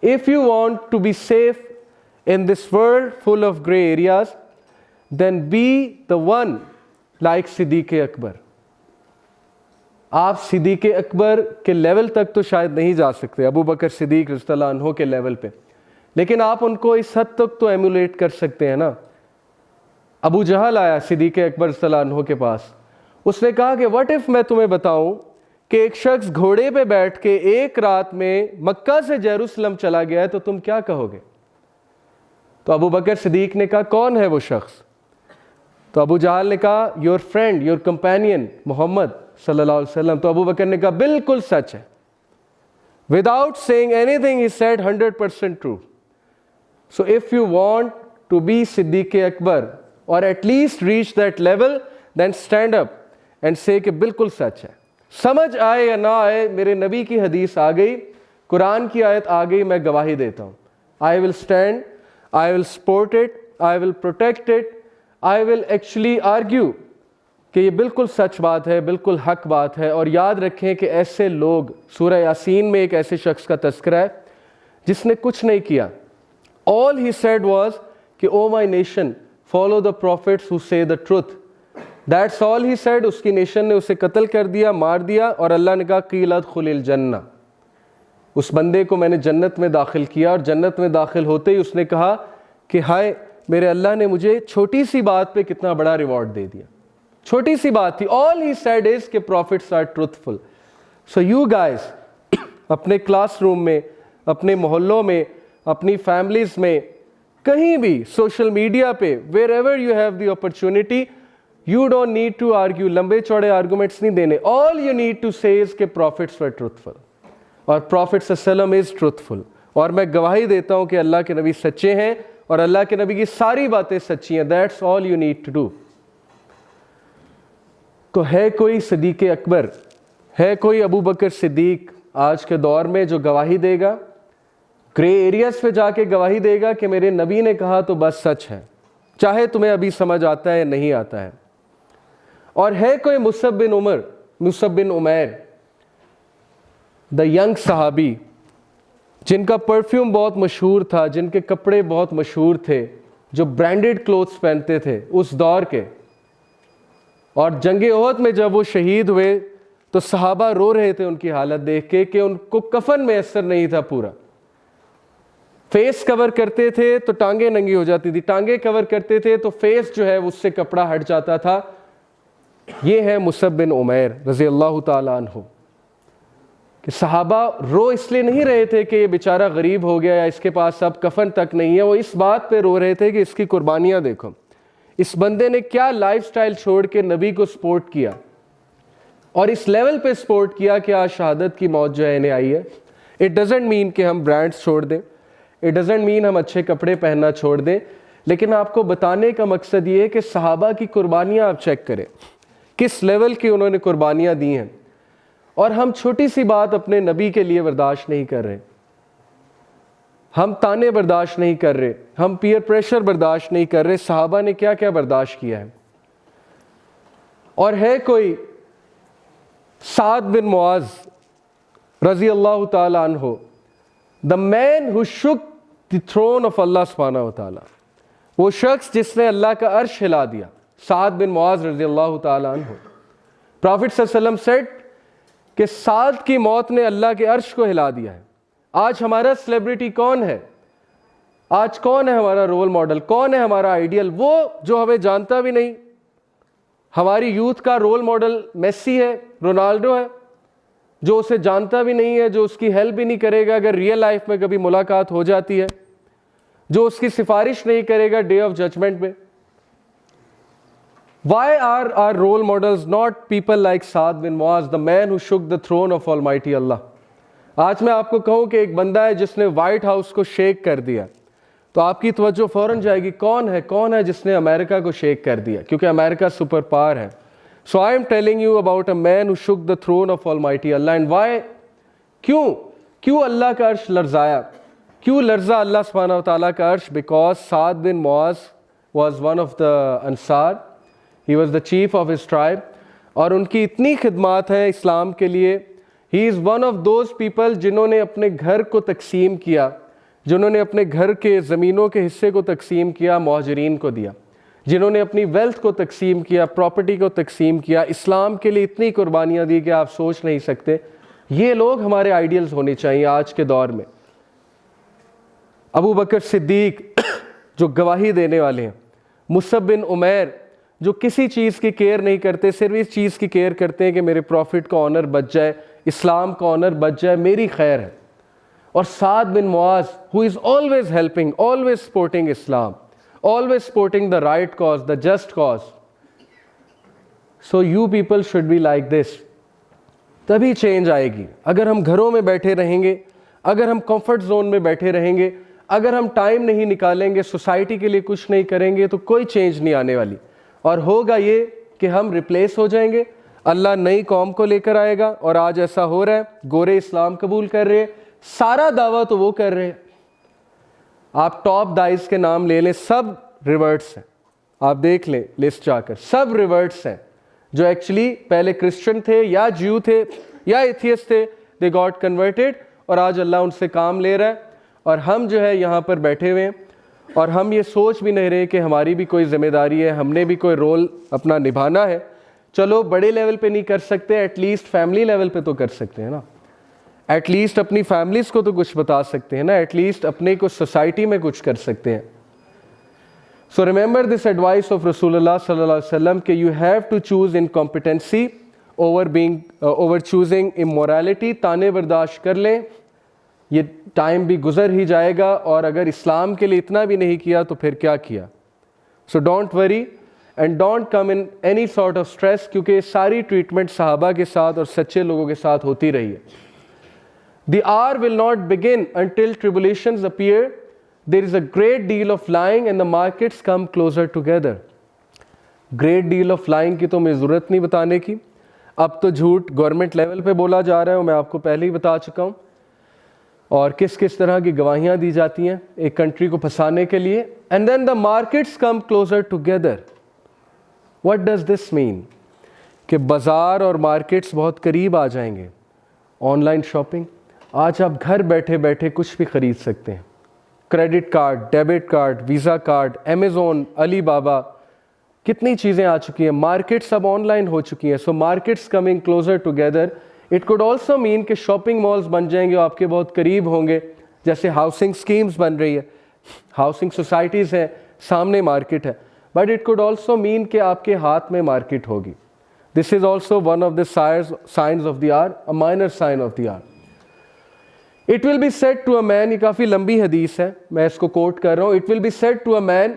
If you want to be safe in this world full of gray areas, then be the one like Siddiq Akbar. आप सिद्दीक़ अकबर के लेवल तक तो शायद नहीं जा सकते, अबू बकर सिद्दीक़ रज़ियल्लाहु अन्हु के लेवल पे, लेकिन आप उनको इस हद तक तो एमुलेट कर सकते हैं ना। अबू जहल आया सिद्दीक़ अकबर रज़ियल्लाहु अन्हु के पास, उसने कहा कि व्हाट इफ़ मैं तुम्हें बताऊं कि एक शख्स घोड़े पे बैठ के एक रात में मक्का से जेरूसलम चला गया है, तो तुम क्या कहोगे? तो अबू बकर सिद्दीक ने कहा कौन है वो शख्स? तो अबू जहल ने कहा your friend, your companion Mohammed सल्लल्लाहु अलैहि वसल्लम। तो अबू बकर ने कहा बिल्कुल सच है। Without saying anything he said 100% true. So if you want to be Siddiq Akbar और at least reach that level, then stand up and say कि बिल्कुल सच है। समझ आए या ना आए, मेरे नबी की हदीस आ गई, कुरान की आयत आ गई, मैं गवाही देता हूँ। I will stand, I will support it, I will protect it, I will actually argue कि ये बिल्कुल सच बात है, बिल्कुल हक बात है। और याद रखें कि ऐसे लोग, सूरह यासीन में एक ऐसे शख्स का तस्करा है जिसने कुछ नहीं किया। ऑल ही सेड वाज कि o my nation follow the prophets who say the truth, that's all he said. उसकी नेशन ने उसे कत्ल कर दिया, मार दिया, और अल्लाह ने कहा क़ील उदख़ुलिल जन्नह, उस बंदे को मैंने जन्नत में दाखिल किया। और जन्नत में दाखिल होते ही उसने कहा कि हाय मेरे अल्लाह ने मुझे छोटी सी बात पे कितना बड़ा रिवॉर्ड दे दिया, छोटी सी बात थी। ऑल ही सेड इज कि prophets are truthful. So you guys अपने क्लासरूम में, अपने मोहल्लों में, अपनी फैमिलीज में, कहीं भी, सोशल मीडिया पे, wherever you have the opportunity, you don't need to argue, लंबे चौड़े आर्गूमेंट्स नहीं देने। All you need to say is के प्रॉफिट्स वर ट्रूथफुल और प्रॉफिट सल्लल्लाहु इज ट्रूथफुल। और मैं गवाही देता हूं कि अल्लाह के नबी सच्चे हैं और अल्लाह के नबी की सारी बातें सच्ची हैं। That's all you need to do. तो है कोई सिद्दीक़ अकबर, है कोई अबू बकर सिद्दीक आज के दौर में जो गवाही देगा, ग्रे एरियाज पे जाके गवाही देगा कि मेरे नबी ने कहा तो बस सच है, चाहे तुम्हें अभी समझ आता है या नहीं आता है? और है कोई मुसअब बिन उमैर, द यंग सहाबी, जिनका परफ्यूम बहुत मशहूर था, जिनके कपड़े बहुत मशहूर थे, जो ब्रांडेड क्लोथ्स पहनते थे उस दौर के, और जंग ओहद में जब वो शहीद हुए तो सहाबा रो रहे थे उनकी हालत देख के कि उनको कफन मैसर नहीं था पूरा। फेस कवर करते थे तो टांगे नंगी हो जाती थी, टांगे कवर करते थे तो फेस जो है उससे कपड़ा हट जाता था। ये है मुसअब बिन उमैर रज़ियल्लाहु ताला अन्हु। कि सहाबा रो इसलिए नहीं रहे थे कि ये बेचारा गरीब हो गया या इसके पास अब कफन तक नहीं है, वो इस बात पे रो रहे थे कि इसकी कुर्बानियाँ देखो, इस बंदे ने क्या लाइफस्टाइल छोड़ के नबी को सपोर्ट किया और इस लेवल पे सपोर्ट किया कि आज शहादत की मौत जो है इन्हें आई है। इट डजेंट मीन कि हम ब्रांड्स छोड़ दें, इट डजेंट मीन हम अच्छे कपड़े पहनना छोड़ दें, लेकिन आपको बताने का मकसद ये है कि सहाबा की कुर्बानियाँ आप चेक करें, किस लेवल की उन्होंने कुर्बानियाँ दी हैं। और हम छोटी सी बात अपने नबी के लिए बर्दाश्त नहीं कर रहे, हम ताने बर्दाश्त नहीं कर रहे, हम पीयर प्रेशर बर्दाश्त नहीं कर रहे। सहाबा ने क्या क्या बर्दाश्त किया है। और है कोई साद बिन मुआज रजी अल्लाह ताला अन्हु, the man who shook the throne of अल्लाह सुब्हानहू व तआला, वो शख्स जिसने अल्लाह का अर्श हिला दिया। Saad bin Muaz radiyallahu ta'ala anhu. Prophet sallallahu alaihi wasallam said کہ سعد کی موت نے اللہ کے عرش کو ہلا دیا ہے. آج ہمارا سیلیبریٹی کون ہے؟ آج کون ہے ہمارا رول ماڈل؟ کون ہے ہمارا آئیڈیل؟ وہ جو ہمیں جانتا بھی نہیں. ہماری یوتھ کا رول ماڈل میسی ہے، رونالڈو ہے، جو اسے جانتا بھی نہیں ہے، جو اس کی ہیلپ بھی نہیں کرے گا اگر ریئل لائف میں کبھی ملاقات ہو جاتی ہے، جو اس کی سفارش نہیں کرے گا ڈے آف ججمنٹ میں. Why are our role models not people like Saad bin Muaz, the man who shook the throne of Almighty Allah? آج میں آپ کو کہوں کہ ایک بندہ ہے جس نے وائٹ ہاؤس کو شیک کر دیا، تو آپ کی توجہ فوراً جائے گی کون ہے جس نے امریکہ کو شیک کر دیا، کیونکہ امریکہ سپر پاور ہے. So I am telling you about a man who shook the throne of Almighty Allah. And why? کیوں اللہ کا عرش لرزایا؟ کیوں لرزا اللہ سبحانہ و تعالیٰ کا عرش؟ Because Saad bin Muaz was one of the Ansar. He was the chief of his tribe. اور ان کی اتنی خدمات ہیں اسلام کے لیے. He is one of those people جنہوں نے اپنے گھر کو تقسیم کیا، جنہوں نے اپنے گھر کے زمینوں کے حصے کو تقسیم کیا، مہاجرین کو دیا، جنہوں نے اپنی ویلتھ کو تقسیم کیا، پراپرٹی کو تقسیم کیا، اسلام کے لیے اتنی قربانیاں دی کہ آپ سوچ نہیں سکتے. یہ لوگ ہمارے آئیڈیلز ہونے چاہیے آج کے دور میں. ابو بکر صدیق جو گواہی دینے والے ہیں، مصعب بن عمیر جو کسی چیز کی کیئر نہیں کرتے، صرف اس چیز کی کیئر کرتے ہیں کہ میرے پروفٹ کا آنر بچ جائے، اسلام کا آنر بچ جائے، میری خیر ہے. اور سعد بن معاذ who is always helping, always supporting Islam, always supporting the right cause, the just cause. So you people should be like this. تبھی چینج آئے گی. اگر ہم گھروں میں بیٹھے رہیں گے، اگر ہم کمفرٹ زون میں بیٹھے رہیں گے، اگر ہم ٹائم نہیں نکالیں گے، سوسائٹی کے لیے کچھ نہیں کریں گے، تو کوئی چینج نہیں آنے والی. اور ہوگا یہ کہ ہم ریپلیس ہو جائیں گے، اللہ نئی قوم کو لے کر آئے گا. اور آج ایسا ہو رہا ہے، گورے اسلام قبول کر رہے ہیں، سارا دعویٰ تو وہ کر رہے ہیں. آپ ٹاپ دائز کے نام لے لیں، سب ریورٹس ہیں. آپ دیکھ لیں لسٹ جا کر، سب ریورٹس ہیں جو ایکچولی پہلے کرسچن تھے یا جیو تھے یا ایتھیسٹ تھے. دے گاٹ کنورٹیڈ اور آج اللہ ان سے کام لے رہا ہے. اور ہم جو ہے یہاں پر بیٹھے ہوئے ہیں اور ہم یہ سوچ بھی نہیں رہے کہ ہماری بھی کوئی ذمہ داری ہے، ہم نے بھی کوئی رول اپنا نبھانا ہے. چلو بڑے لیول پہ نہیں کر سکتے، ایٹ لیسٹ فیملی لیول پہ تو کر سکتے ہیں نا. ایٹ لیسٹ اپنی فیملیز کو تو کچھ بتا سکتے ہیں نا، ایٹ لیسٹ اپنے کو سوسائٹی میں کچھ کر سکتے ہیں. So remember this advice of رسول اللہ صلی اللہ علیہ وسلم کہ you have to choose incompetency over choosing immorality. تانے برداشت کر لیں، یہ ٹائم بھی گزر ہی جائے گا، اور اگر اسلام کے لیے اتنا بھی نہیں کیا تو پھر کیا کیا. So don't worry and don't come in any sort of stress, کیونکہ یہ ساری ٹریٹمنٹ صحابہ کے ساتھ اور سچے لوگوں کے ساتھ ہوتی رہی ہے. The hour will not begin until tribulations appear. There is a great deal of lying and the markets come closer together. Great deal of lying کی تو میں ضرورت نہیں بتانے کی. اب تو جھوٹ گورنمنٹ لیول پہ بولا جا رہا ہے، میں آپ کو پہلے ہی بتا چکا ہوں. اور کس کس طرح کی گواہیاں دی جاتی ہیں ایک کنٹری کو پھنسانے کے لیے. And then the markets come closer together. What does this mean? کہ بازار اور مارکیٹس بہت قریب آ جائیں گے. آن لائن شاپنگ، آج آپ گھر بیٹھے بیٹھے کچھ بھی خرید سکتے ہیں. Credit card, debit card, Visa card, Amazon, Alibaba, کتنی چیزیں آ چکی ہیں. مارکیٹس اب آن لائن ہو چکی ہیں. So markets coming closer together. It could also mean کہ شاپنگ مالز بن جائیں گے، آپ کے بہت قریب ہوں گے. جیسے ہاؤسنگ اسکیمز بن رہی ہے، ہاؤسنگ سوسائٹیز ہیں، سامنے مارکیٹ ہے. But it could also mean کہ آپ کے ہاتھ میں مارکیٹ ہوگی. This is also one of the signs of the hour, a minor sign of the hour. It will be said to a man، یہ کافی لمبی حدیث ہے، میں اس کو کوٹ کر رہا ہوں. It will be said to a man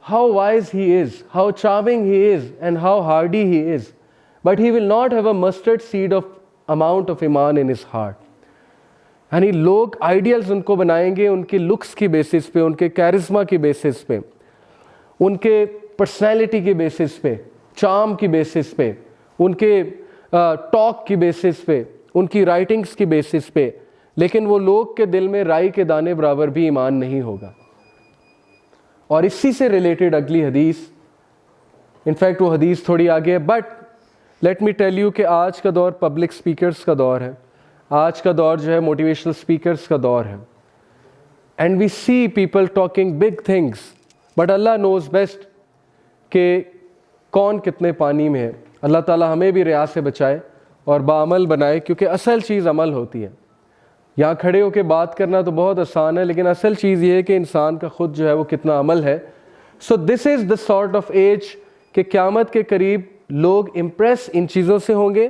how wise he is, how charming he is and how hardy he is, but he will not have a mustard seed of amount of iman in his heart. یعنی لوگ ideals ان کو بنائیں گے ان کے looks کی basis پہ، ان کے charisma کی بیسس پہ، ان کے پرسنالٹی کی بیسس پہ، چارم کی بیسس پہ، ان کے ٹاک کی بیسس پہ، ان کی رائٹنگز کی بیسس پہ. لیکن وہ لوگ کے دل میں رائی کے دانے برابر بھی ایمان نہیں ہوگا. اور اسی سے ریلیٹڈ اگلی حدیث، انفیکٹ وہ حدیث تھوڑی آگے ہے، but let me tell you کہ آج کا دور پبلک سپیکرز کا دور ہے. آج کا دور جو ہے موٹیویشنل سپیکرز کا دور ہے. And we see people talking big things, but اللہ نوز بیسٹ کہ کون کتنے پانی میں ہے. اللہ تعالیٰ ہمیں بھی ریا سے بچائے اور بعمل بنائے, کیونکہ اصل چیز عمل ہوتی ہے. یہاں کھڑے ہو کے بات کرنا تو بہت آسان ہے, لیکن اصل چیز یہ ہے کہ انسان کا خود جو ہے وہ کتنا عمل ہے. سو دس is the sort of age کہ قیامت کے قریب لوگ امپریس ان چیزوں سے ہوں گے,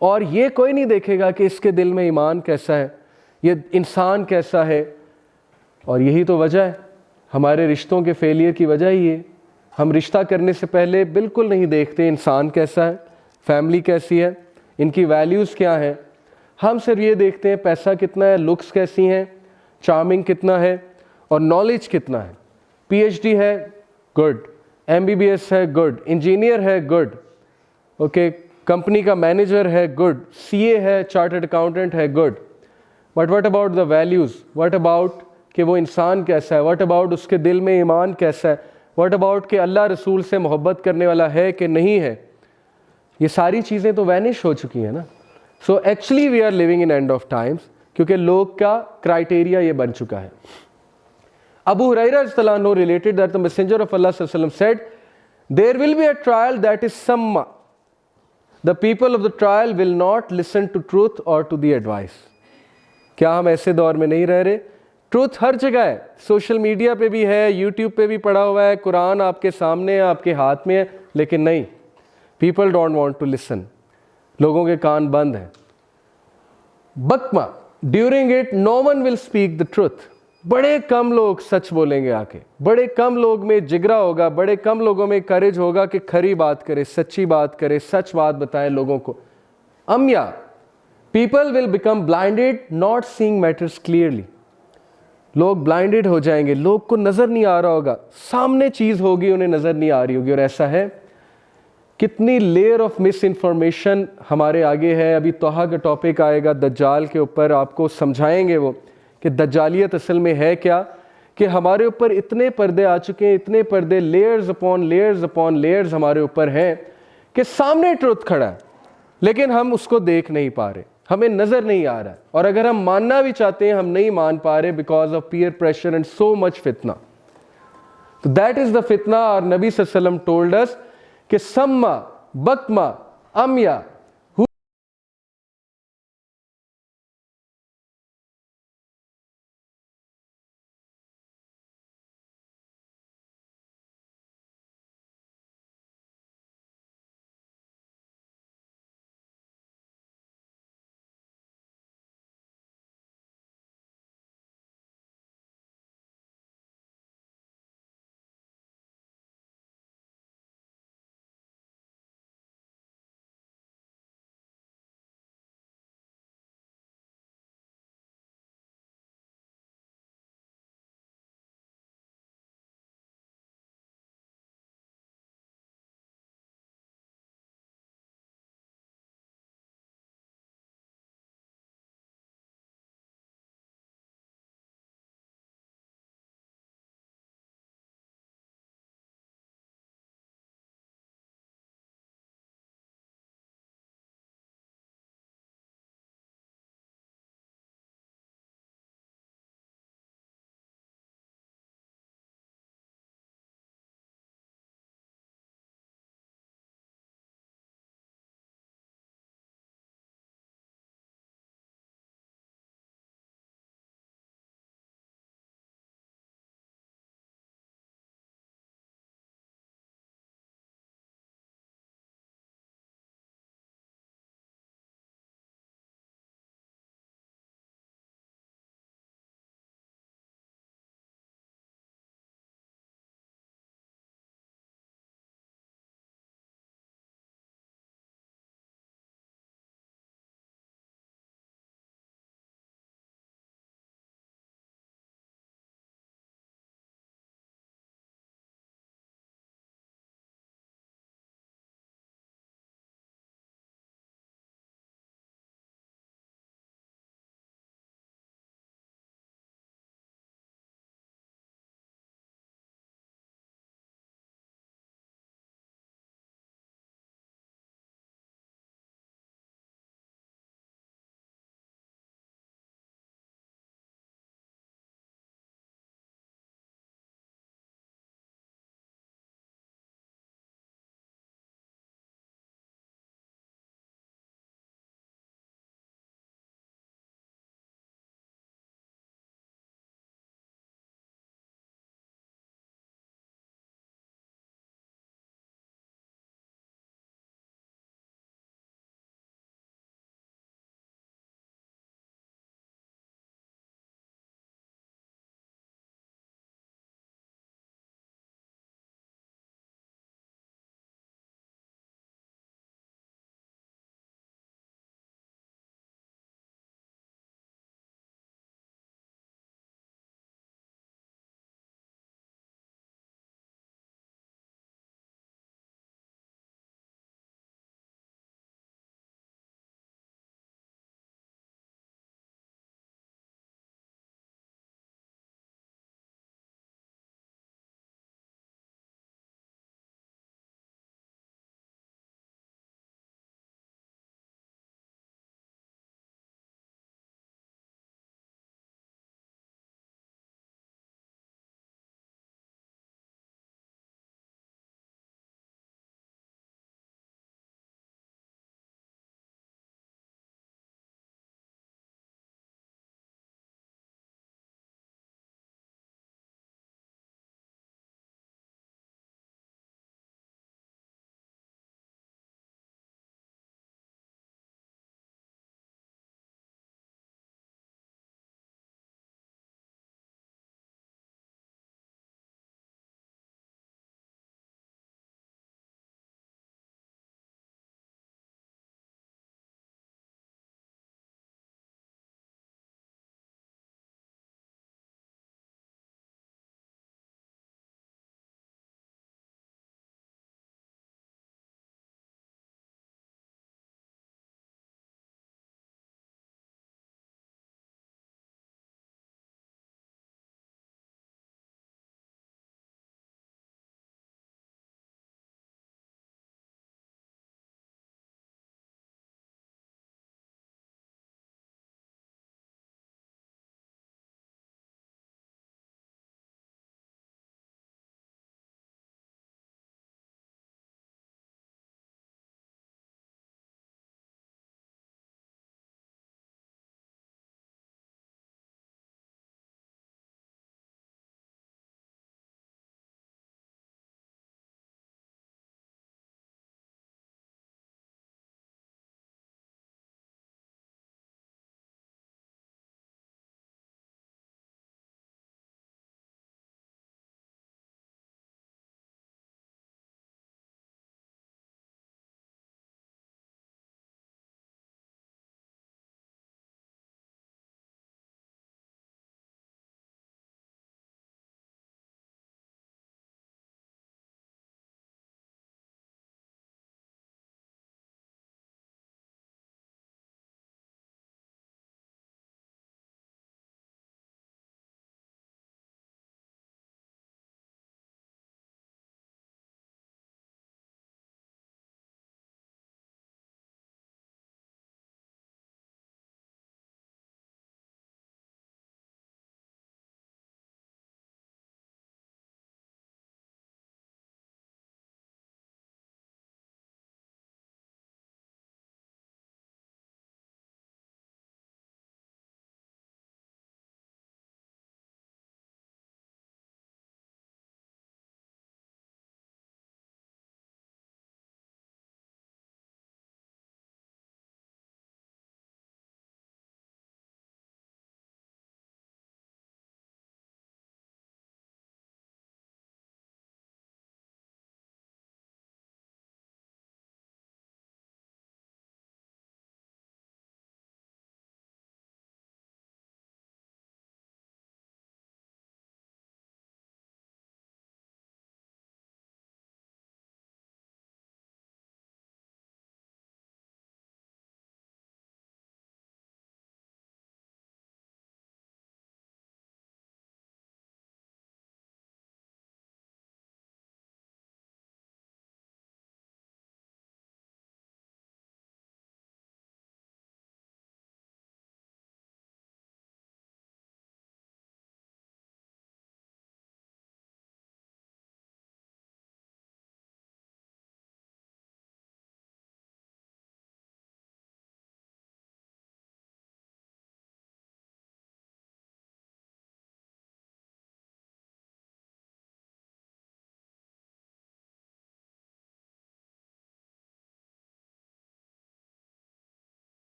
اور یہ کوئی نہیں دیکھے گا کہ اس کے دل میں ایمان کیسا ہے, یہ انسان کیسا ہے. اور یہی تو وجہ ہے ہمارے رشتوں کے فیلئر کی وجہ ہی ہے. ہم رشتہ کرنے سے پہلے بالکل نہیں دیکھتے انسان کیسا ہے, فیملی کیسی ہے, ان کی ویلیوز کیا ہیں. ہم صرف یہ دیکھتے ہیں پیسہ کتنا ہے, لکس کیسی ہیں, چارمنگ کتنا ہے, اور نالج کتنا ہے. پی ایچ ڈی ہے, good. M B B S ہے, گڈ. انجینئر ہے, گڈ. اوکے, کمپنی کا مینیجر ہے, گڈ. سی اے ہے, چارٹرڈ اکاؤنٹنٹ ہے, good. But what about the values? What about کہ وہ انسان کیسا ہے؟ واٹ اباؤٹ اس کے دل میں ایمان کیسا ہے؟ واٹ اباؤٹ کہ اللہ رسول سے محبت کرنے والا ہے کہ نہیں ہے؟ یہ ساری چیزیں تو وینش ہو چکی ہیں نا. So actually we are living in end of times, کیونکہ لوگ کا کرائٹیریا یہ بن چکا ہے. ابو ہریرہ رضی اللہ عنہ related that the messenger of Allah صلی اللہ علیہ وسلم said, there will be a trial that is summa. The people of the trial will not listen to truth or to the advice. کیا ہم ایسے دور میں نہیں رہ رہے؟ ٹروتھ ہر جگہ ہے, سوشل میڈیا پہ بھی ہے, یوٹیوب پہ بھی پڑا ہوا ہے, قرآن آپ کے سامنے ہے, آپ کے ہاتھ میں ہے, لیکن نہیں, people don't want to listen. لوگوں کے کان بند ہیں. بکما during it no one will speak the truth. بڑے کم لوگ سچ بولیں گے آ کے, بڑے کم لوگ میں جگرا ہوگا, بڑے کم لوگوں میں کریج ہوگا کہ کھری بات کرے, سچی بات کرے, سچ بات بتائیں لوگوں کو. امیا people will become blinded not seeing matters clearly. لوگ بلائنڈیڈ ہو جائیں گے, لوگ کو نظر نہیں آ رہا ہوگا, سامنے چیز ہوگی انہیں نظر نہیں آ رہی ہوگی. اور ایسا ہے, کتنی لیئر آف مس انفارمیشن ہمارے آگے ہے. ابھی توحا کا ٹاپک آئے گا دجال کے اوپر, آپ کو سمجھائیں گے وہ کہ دجالیت اصل میں ہے کیا, کہ ہمارے اوپر اتنے پردے آ چکے ہیں, اتنے پردے, layers upon layers upon layers ہمارے اوپر ہیں کہ سامنے ٹروتھ کھڑا ہے, لیکن ہم اس کو دیکھ نہیں پا رہے, ہمیں نظر نہیں آ رہا ہے. اور اگر ہم ماننا بھی چاہتے ہیں, ہم نہیں مان پا رہے because of peer pressure and so much فتنہ. تو دیٹ از دا فتنہ. اور نبی صلی اللہ علیہ وسلم ٹولڈ اس کہ سما بکما امیا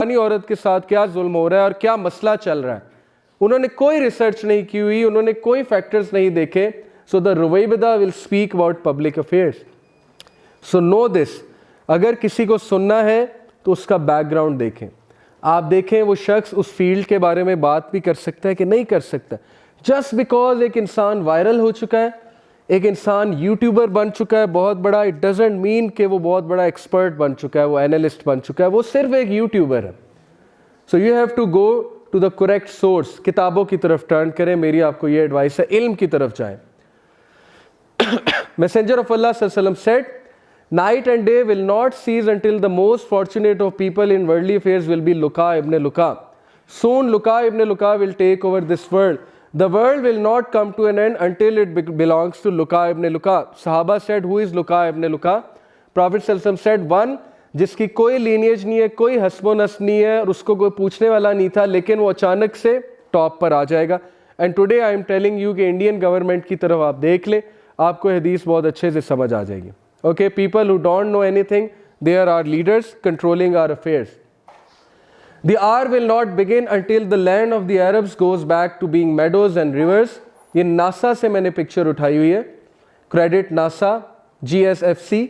فلانی عورت کے ساتھ کیا ظلم ہو رہا ہے اور کیا مسئلہ چل رہا ہے. انہوں نے کوئی ریسرچ نہیں کی ہوئی, انہوں نے کوئی فیکٹرز نہیں دیکھے. سو دا رویبدہ will speak about public affairs. So now this, اگر کسی کو سننا ہے تو اس کا بیک گراؤنڈ دیکھیں. آپ دیکھیں وہ شخص اس فیلڈ کے بارے میں بات بھی کر سکتا ہے کہ نہیں کر سکتا. جسٹ بیکاز ایک انسان وائرل ہو چکا ہے, ایک انسان یوٹیوبر بن چکا ہے بہت بڑا, اٹ ڈزنٹ مین کہ وہ بہت بڑا ایکسپرٹ بن چکا ہے, وہ اینالسٹ بن چکا ہے, وہ صرف ایک یوٹیوبر ہے. So you have to go to the correct source. کتابوں کی طرف ٹرن کریں, میری آپ کو یہ ایڈوائس ہے, علم کی طرف جائیں. Messenger of Allah sallallahu alaihi wasallam said, night and day will not cease until the most fortunate of people in worldly affairs will be Luqa ibn Luqa. Soon Luqa ibn Luqa will take over this world. The world will not come to an end until it belongs to Luqa ibn Luqa. Sahaba said, who is Luqa ibn Luqa? Prophet sallallahu alaihi wasallam said, one جس کی کوئی lineage نہیں ہے, کوئی حسب و نسب نہیں ہے, اور اس کو کوئی پوچھنے والا نہیں تھا, لیکن وہ اچانک سے ٹاپ پر آ جائے گا. And today I'm telling you کہ انڈین گورنمنٹ کی طرف آپ دیکھ لیں, آپ کو حدیث بہت اچھے سے سمجھ آ جائے گی. Okay, people who don't know anything, they are leaders controlling our affairs. The hour will not begin until the land of the Arabs goes back to being meadows and rivers. یہ NASA سے میں نے picture اٹھائی ہوئی ہے, credit NASA, GSFC.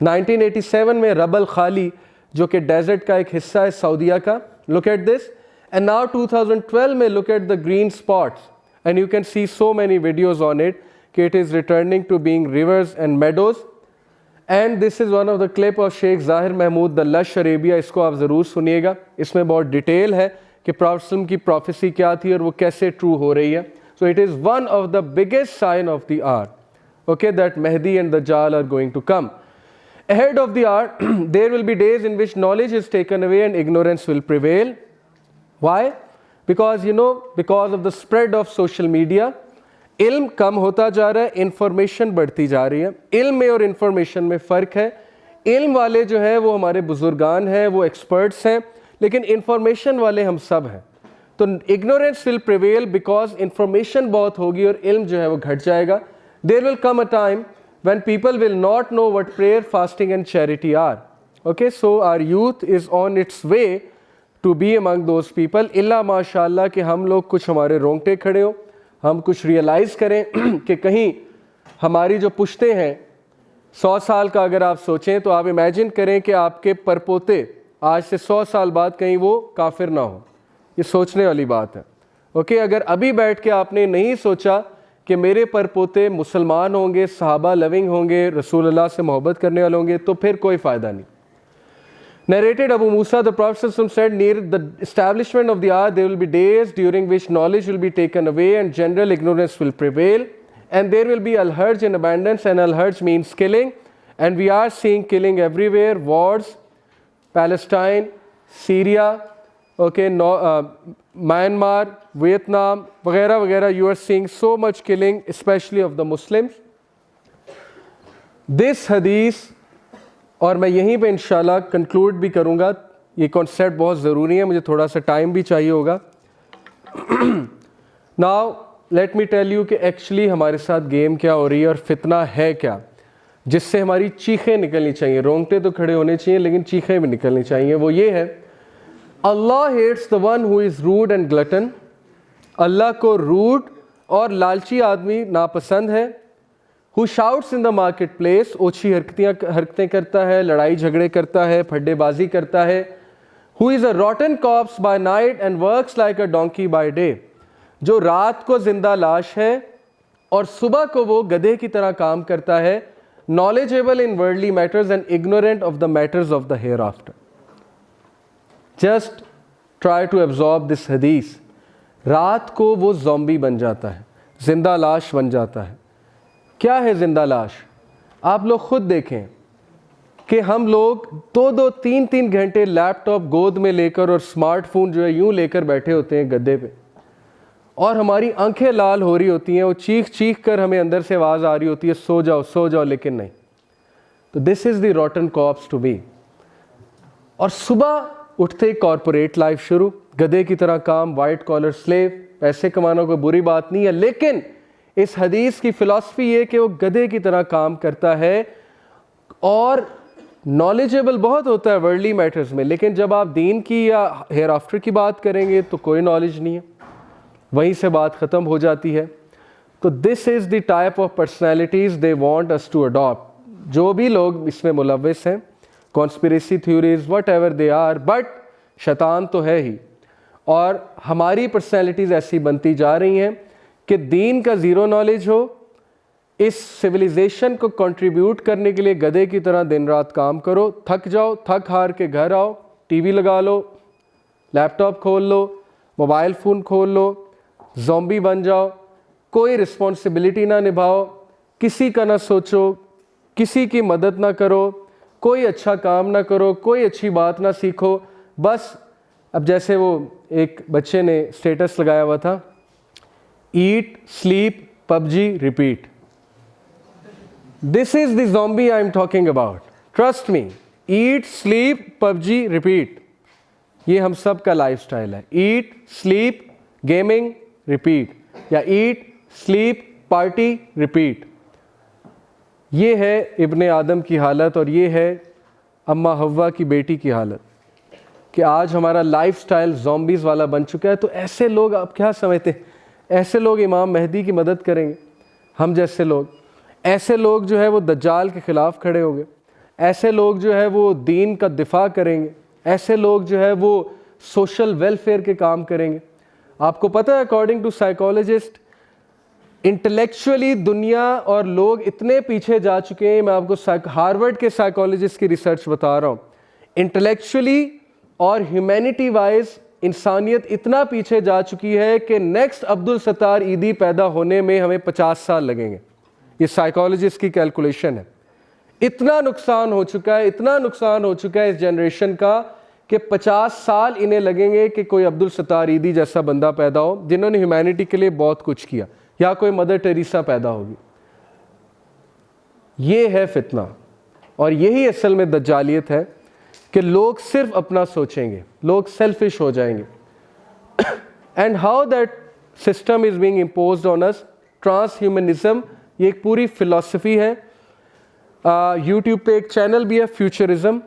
1987 میں رب الخالی جو کہ ڈیزرٹ کا ایک حصہ ہے سعودیہ کا, look at this. And now 2012 میں look at the green spots and you can see so many videos on it کہ it is returning to being rivers and meadows. And this is one of the clip of Sheikh Zahir Mahmood the Lush Arabia. اس کو آپ ضرور سنیے گا, اس میں بہت detail ہے کہ prophet وسلم کی پروفیسی کیا تھی اور وہ کیسے ٹرو ہو رہی ہے. So it is one of the biggest sign of the hour, okay, that Mahdi and Dajjal are going to come. Ahead of the hour, there will be days in which knowledge is taken away and ignorance will prevail. Why? Because because of the spread of social media, علم کم ہوتا جا رہا ہے, information بڑھتی جا رہی ہے. علم میں اور انفارمیشن میں فرق ہے. علم والے جو ہیں وہ ہمارے بزرگان ہیں, وہ ایکسپرٹس ہیں, لیکن انفارمیشن والے ہم سب ہیں. تو ignorance will prevail because information بہت ہوگی اور علم جو ہے وہ گھٹ جائے گا. There will come a time when people will not know what prayer, fasting and charity are. Okay, so our youth is on its way to be among those people. اللہ ماشاء اللہ کہ ہم لوگ کچھ ہمارے رونگٹے کھڑے ہو, ہم کچھ ریئلائز کریں کہ کہیں ہماری جو پشتے ہیں 100 سال کا اگر آپ سوچیں تو آپ امیجن کریں کہ آپ کے پرپوتے آج سے 100 سال بعد کہیں وہ کافر نہ ہو. یہ سوچنے والی بات ہے. اوکے, اگر ابھی بیٹھ کے آپ نے نہیں سوچا کہ میرے پرپوتے مسلمان ہوں گے, صحابہ لونگ ہوں گے, رسول اللہ سے محبت کرنے والے ہوں گے, تو پھر کوئی فائدہ نہیں. Narrated Abu Musa, the Prophet said, near the establishment of the hour, there will be days during which knowledge will be taken away and general ignorance will prevail. And there will be al-harj in abundance, and al-harj means killing. And we are seeing killing everywhere, wars, Palestine, Syria, okay, Myanmar, Vietnam, وغیرہ وغیرہ. You are seeing so much killing, especially of the Muslims. This hadith, اور میں یہیں پہ انشاءاللہ conclude بھی کروں گا, یہ کانسیپٹ بہت ضروری ہے, مجھے تھوڑا سا ٹائم بھی چاہیے ہوگا. Now let me tell you کہ ایکچولی ہمارے ساتھ گیم کیا ہو رہی ہے اور فتنہ ہے کیا, جس سے ہماری چیخیں نکلنی چاہیے. رونگٹے تو کھڑے ہونے چاہیے لیکن چیخیں بھی نکلنی چاہیے. وہ یہ ہے, اللہ hates the one who is rude and glutton. اللہ کو روڈ اور لالچی آدمی ناپسند ہے. who shouts in the market place, اوچھی حرکتیں کرتا ہے, لڑائی جھگڑے کرتا ہے, پھڈے بازی کرتا ہے. who is a rotten corpse by night and works like a donkey by day. جو رات کو زندہ لاش ہے اور صبح کو وہ گدھے کی طرح کام کرتا ہے. knowledgeable in worldly matters and ignorant of the matters of the hereafter. just try to absorb this hadith. رات کو وہ زومبی بن جاتا ہے, زندہ لاش بن جاتا ہے. کیا ہے زندہ لاش؟ آپ لوگ خود دیکھیں کہ ہم لوگ 2-3 گھنٹے لیپ ٹاپ گود میں لے کر اور اسمارٹ فون جو ہے یوں لے کر بیٹھے ہوتے ہیں گدے پہ, اور ہماری آنکھیں لال ہو رہی ہوتی ہیں, وہ چیخ کر ہمیں اندر سے آواز آ رہی ہوتی ہے سو جاؤ, لیکن نہیں. تو this is the روٹن corps to be. اور صبح اٹھتے کارپوریٹ لائف شروع, گدے کی طرح کام, وائٹ کالر سلیو. پیسے کمانا کوئی بری بات نہیں ہے, لیکن اس حدیث کی فلسفی یہ کہ وہ گدھے کی طرح کام کرتا ہے اور نالجیبل بہت ہوتا ہے ورلڈلی میٹرز میں, لیکن جب آپ دین کی یا ہیئر آفٹر کی بات کریں گے تو کوئی نالج نہیں ہے, وہیں سے بات ختم ہو جاتی ہے. تو this is the type of personalities they want us to adapt. جو بھی لوگ اس میں ملوث ہیں, conspiracy theories whatever they are, but شیطان تو ہے ہی. اور ہماری پرسنالٹیز ایسی بنتی جا رہی ہیں کہ دین کا زیرو نالج ہو, اس سویلائزیشن کو کنٹریبیوٹ کرنے کے لیے گدھے کی طرح دن رات کام کرو, تھک جاؤ, تھک ہار کے گھر آؤ, ٹی وی لگا لو, لیپ ٹاپ کھول لو, موبائل فون کھول لو, زومبی بن جاؤ, کوئی رسپانسبلٹی نہ نبھاؤ, کسی کا نہ سوچو, کسی کی مدد نہ کرو, کوئی اچھا کام نہ کرو, کوئی اچھی بات نہ سیکھو. بس اب جیسے وہ ایک بچے نے اسٹیٹس لگایا ہوا تھا, eat sleep PUBG repeat. This is the zombie I'm talking about, trust me. Eat sleep PUBG repeat, یہ ہم سب کا لائف سٹائل ہے. ایٹ سلیپ گیمنگ ریپیٹ, یا ایٹ سلیپ پارٹی ریپیٹ. یہ ہے ابن آدم کی حالت, اور یہ ہے اماں حوا کی بیٹی کی حالت, کہ آج ہمارا لائف سٹائل زومبیز والا بن چکا ہے. تو ایسے لوگ آپ کیا سمجھتے ہیں, ایسے لوگ امام مہدی کی مدد کریں گے؟ ہم جیسے لوگ, ایسے لوگ جو ہے وہ دجال کے خلاف کھڑے ہوں گے, ایسے لوگ جو ہے وہ دین کا دفاع کریں گے, ایسے لوگ جو ہے وہ سوشل ویلفیئر کے کام کریں گے. آپ کو پتہ ہے اکارڈنگ ٹو سائیکالوجسٹ, انٹلیکچولی دنیا اور لوگ اتنے پیچھے جا چکے ہیں. میں آپ کو ہارورڈ کے سائیکالوجسٹ کی ریسرچ بتا رہا ہوں. انٹلیکچولی اور ہیومینٹی وائز انسانیت اتنا پیچھے جا چکی ہے کہ نیکسٹ عبدالستار عیدی پیدا ہونے میں ہمیں 50 سال لگیں گے. یہ سائیکالوجسٹ کی کیلکولیشن ہے. اتنا نقصان ہو چکا ہے, اتنا نقصان ہو چکا ہے اس جنریشن کا کہ 50 سال انہیں لگیں گے کہ کوئی عبدالستار عیدی جیسا بندہ پیدا ہو جنہوں نے ہیومینٹی کے لیے بہت کچھ کیا, یا کوئی مدر ٹیریسا پیدا ہوگی. یہ ہے فتنہ, اور یہی اصل میں دجالیت ہے کہ لوگ صرف اپنا سوچیں گے, لوگ سیلفش ہو جائیں گے. And how that system is being imposed on us, transhumanism, یہ ایک پوری فلسفی ہے. یوٹیوب پہ ایک چینل بھی ہے فیوچرزم,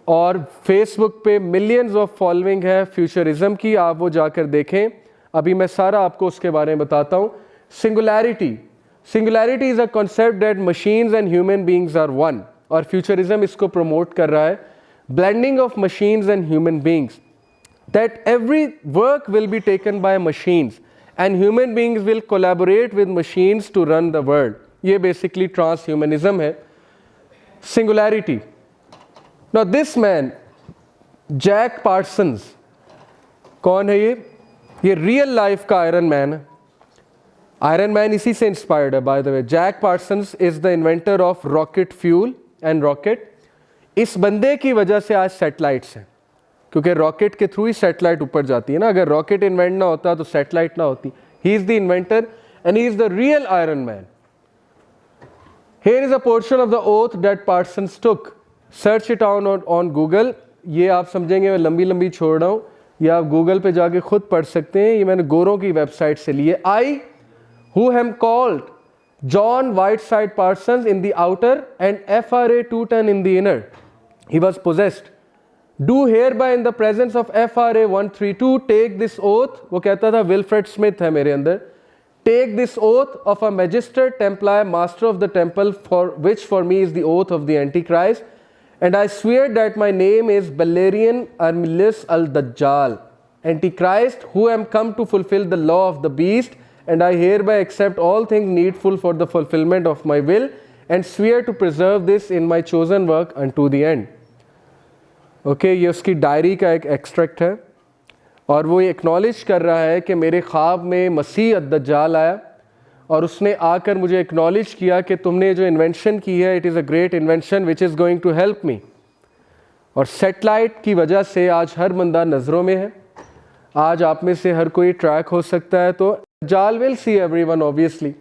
اور فیس بک پہ ملینز آف فالوئنگ ہے فیوچرزم کی, آپ وہ جا کر دیکھیں. ابھی میں سارا آپ کو اس کے بارے میں بتاتا ہوں. Singularity is a concept that machines and human beings are one, اور فیوچرزم اس کو پروموٹ کر رہا ہے. blending of machines and human beings, that every work will be taken by machines and human beings will collaborate with machines to run the world. یہ basically transhumanism ہے. Singularity. Now this man Jack Parsons, کون ہے یہ real life کا Iron Man ہے. Iron Man اسی سے inspired ہے by the way. Jack Parsons is the inventor of rocket fuel and rocket. اس بندے کی وجہ سے آج سیٹلائٹس ہیں, کیونکہ راکٹ کے تھرو ہی سیٹلائٹ اوپر جاتی ہے نا. اگر راکٹ انوینٹ نہ ہوتا تو سیٹلائٹ نہ ہوتی. He is the inventor and he is the real Iron Man. Here is a portion of the oath that Parsons took. Search it on Google. یہ آپ سمجھیں گے میں لمبی لمبی چھوڑ رہا ہوں, یہ آپ گوگل پہ جا کے خود پڑھ سکتے ہیں. یہ میں نے گوروں کی ویب سائٹ سے لیے. I, who am called John Whiteside Parsons in the outer and FRA 210 in the inner, he was possessed. Do hereby in the presence of FRA 132 take this oath. وہ کہتا تھا ولفریڈ اسمتھ ہے میرے اندر. Take this oath of a Magister Templar, master of the temple, for which for me is the oath of the Antichrist, and I swear that my name is Valerian Armilius al-Dajjal, Antichrist, who am come to fulfill the law of the beast, and I hereby accept all things needful for the fulfillment of my will, and swear to preserve this in my chosen work unto the end. Okay, یہ اس کی diary کا ایک extract ہے, اور وہ یہ acknowledge کر رہا ہے کہ میرے خواب میں مسیح الدجال آیا, اور اس نے آ کر مجھے اکنالج کیا کہ تم نے جو انوینشن کی ہے, it is a great invention which is going to help me. اور سیٹلائٹ کی وجہ سے آج ہر بندہ نظروں میں ہے. آج آپ میں سے ہر کوئی ٹریک ہو سکتا ہے. تو دجال ول سی ایوری ون obviously.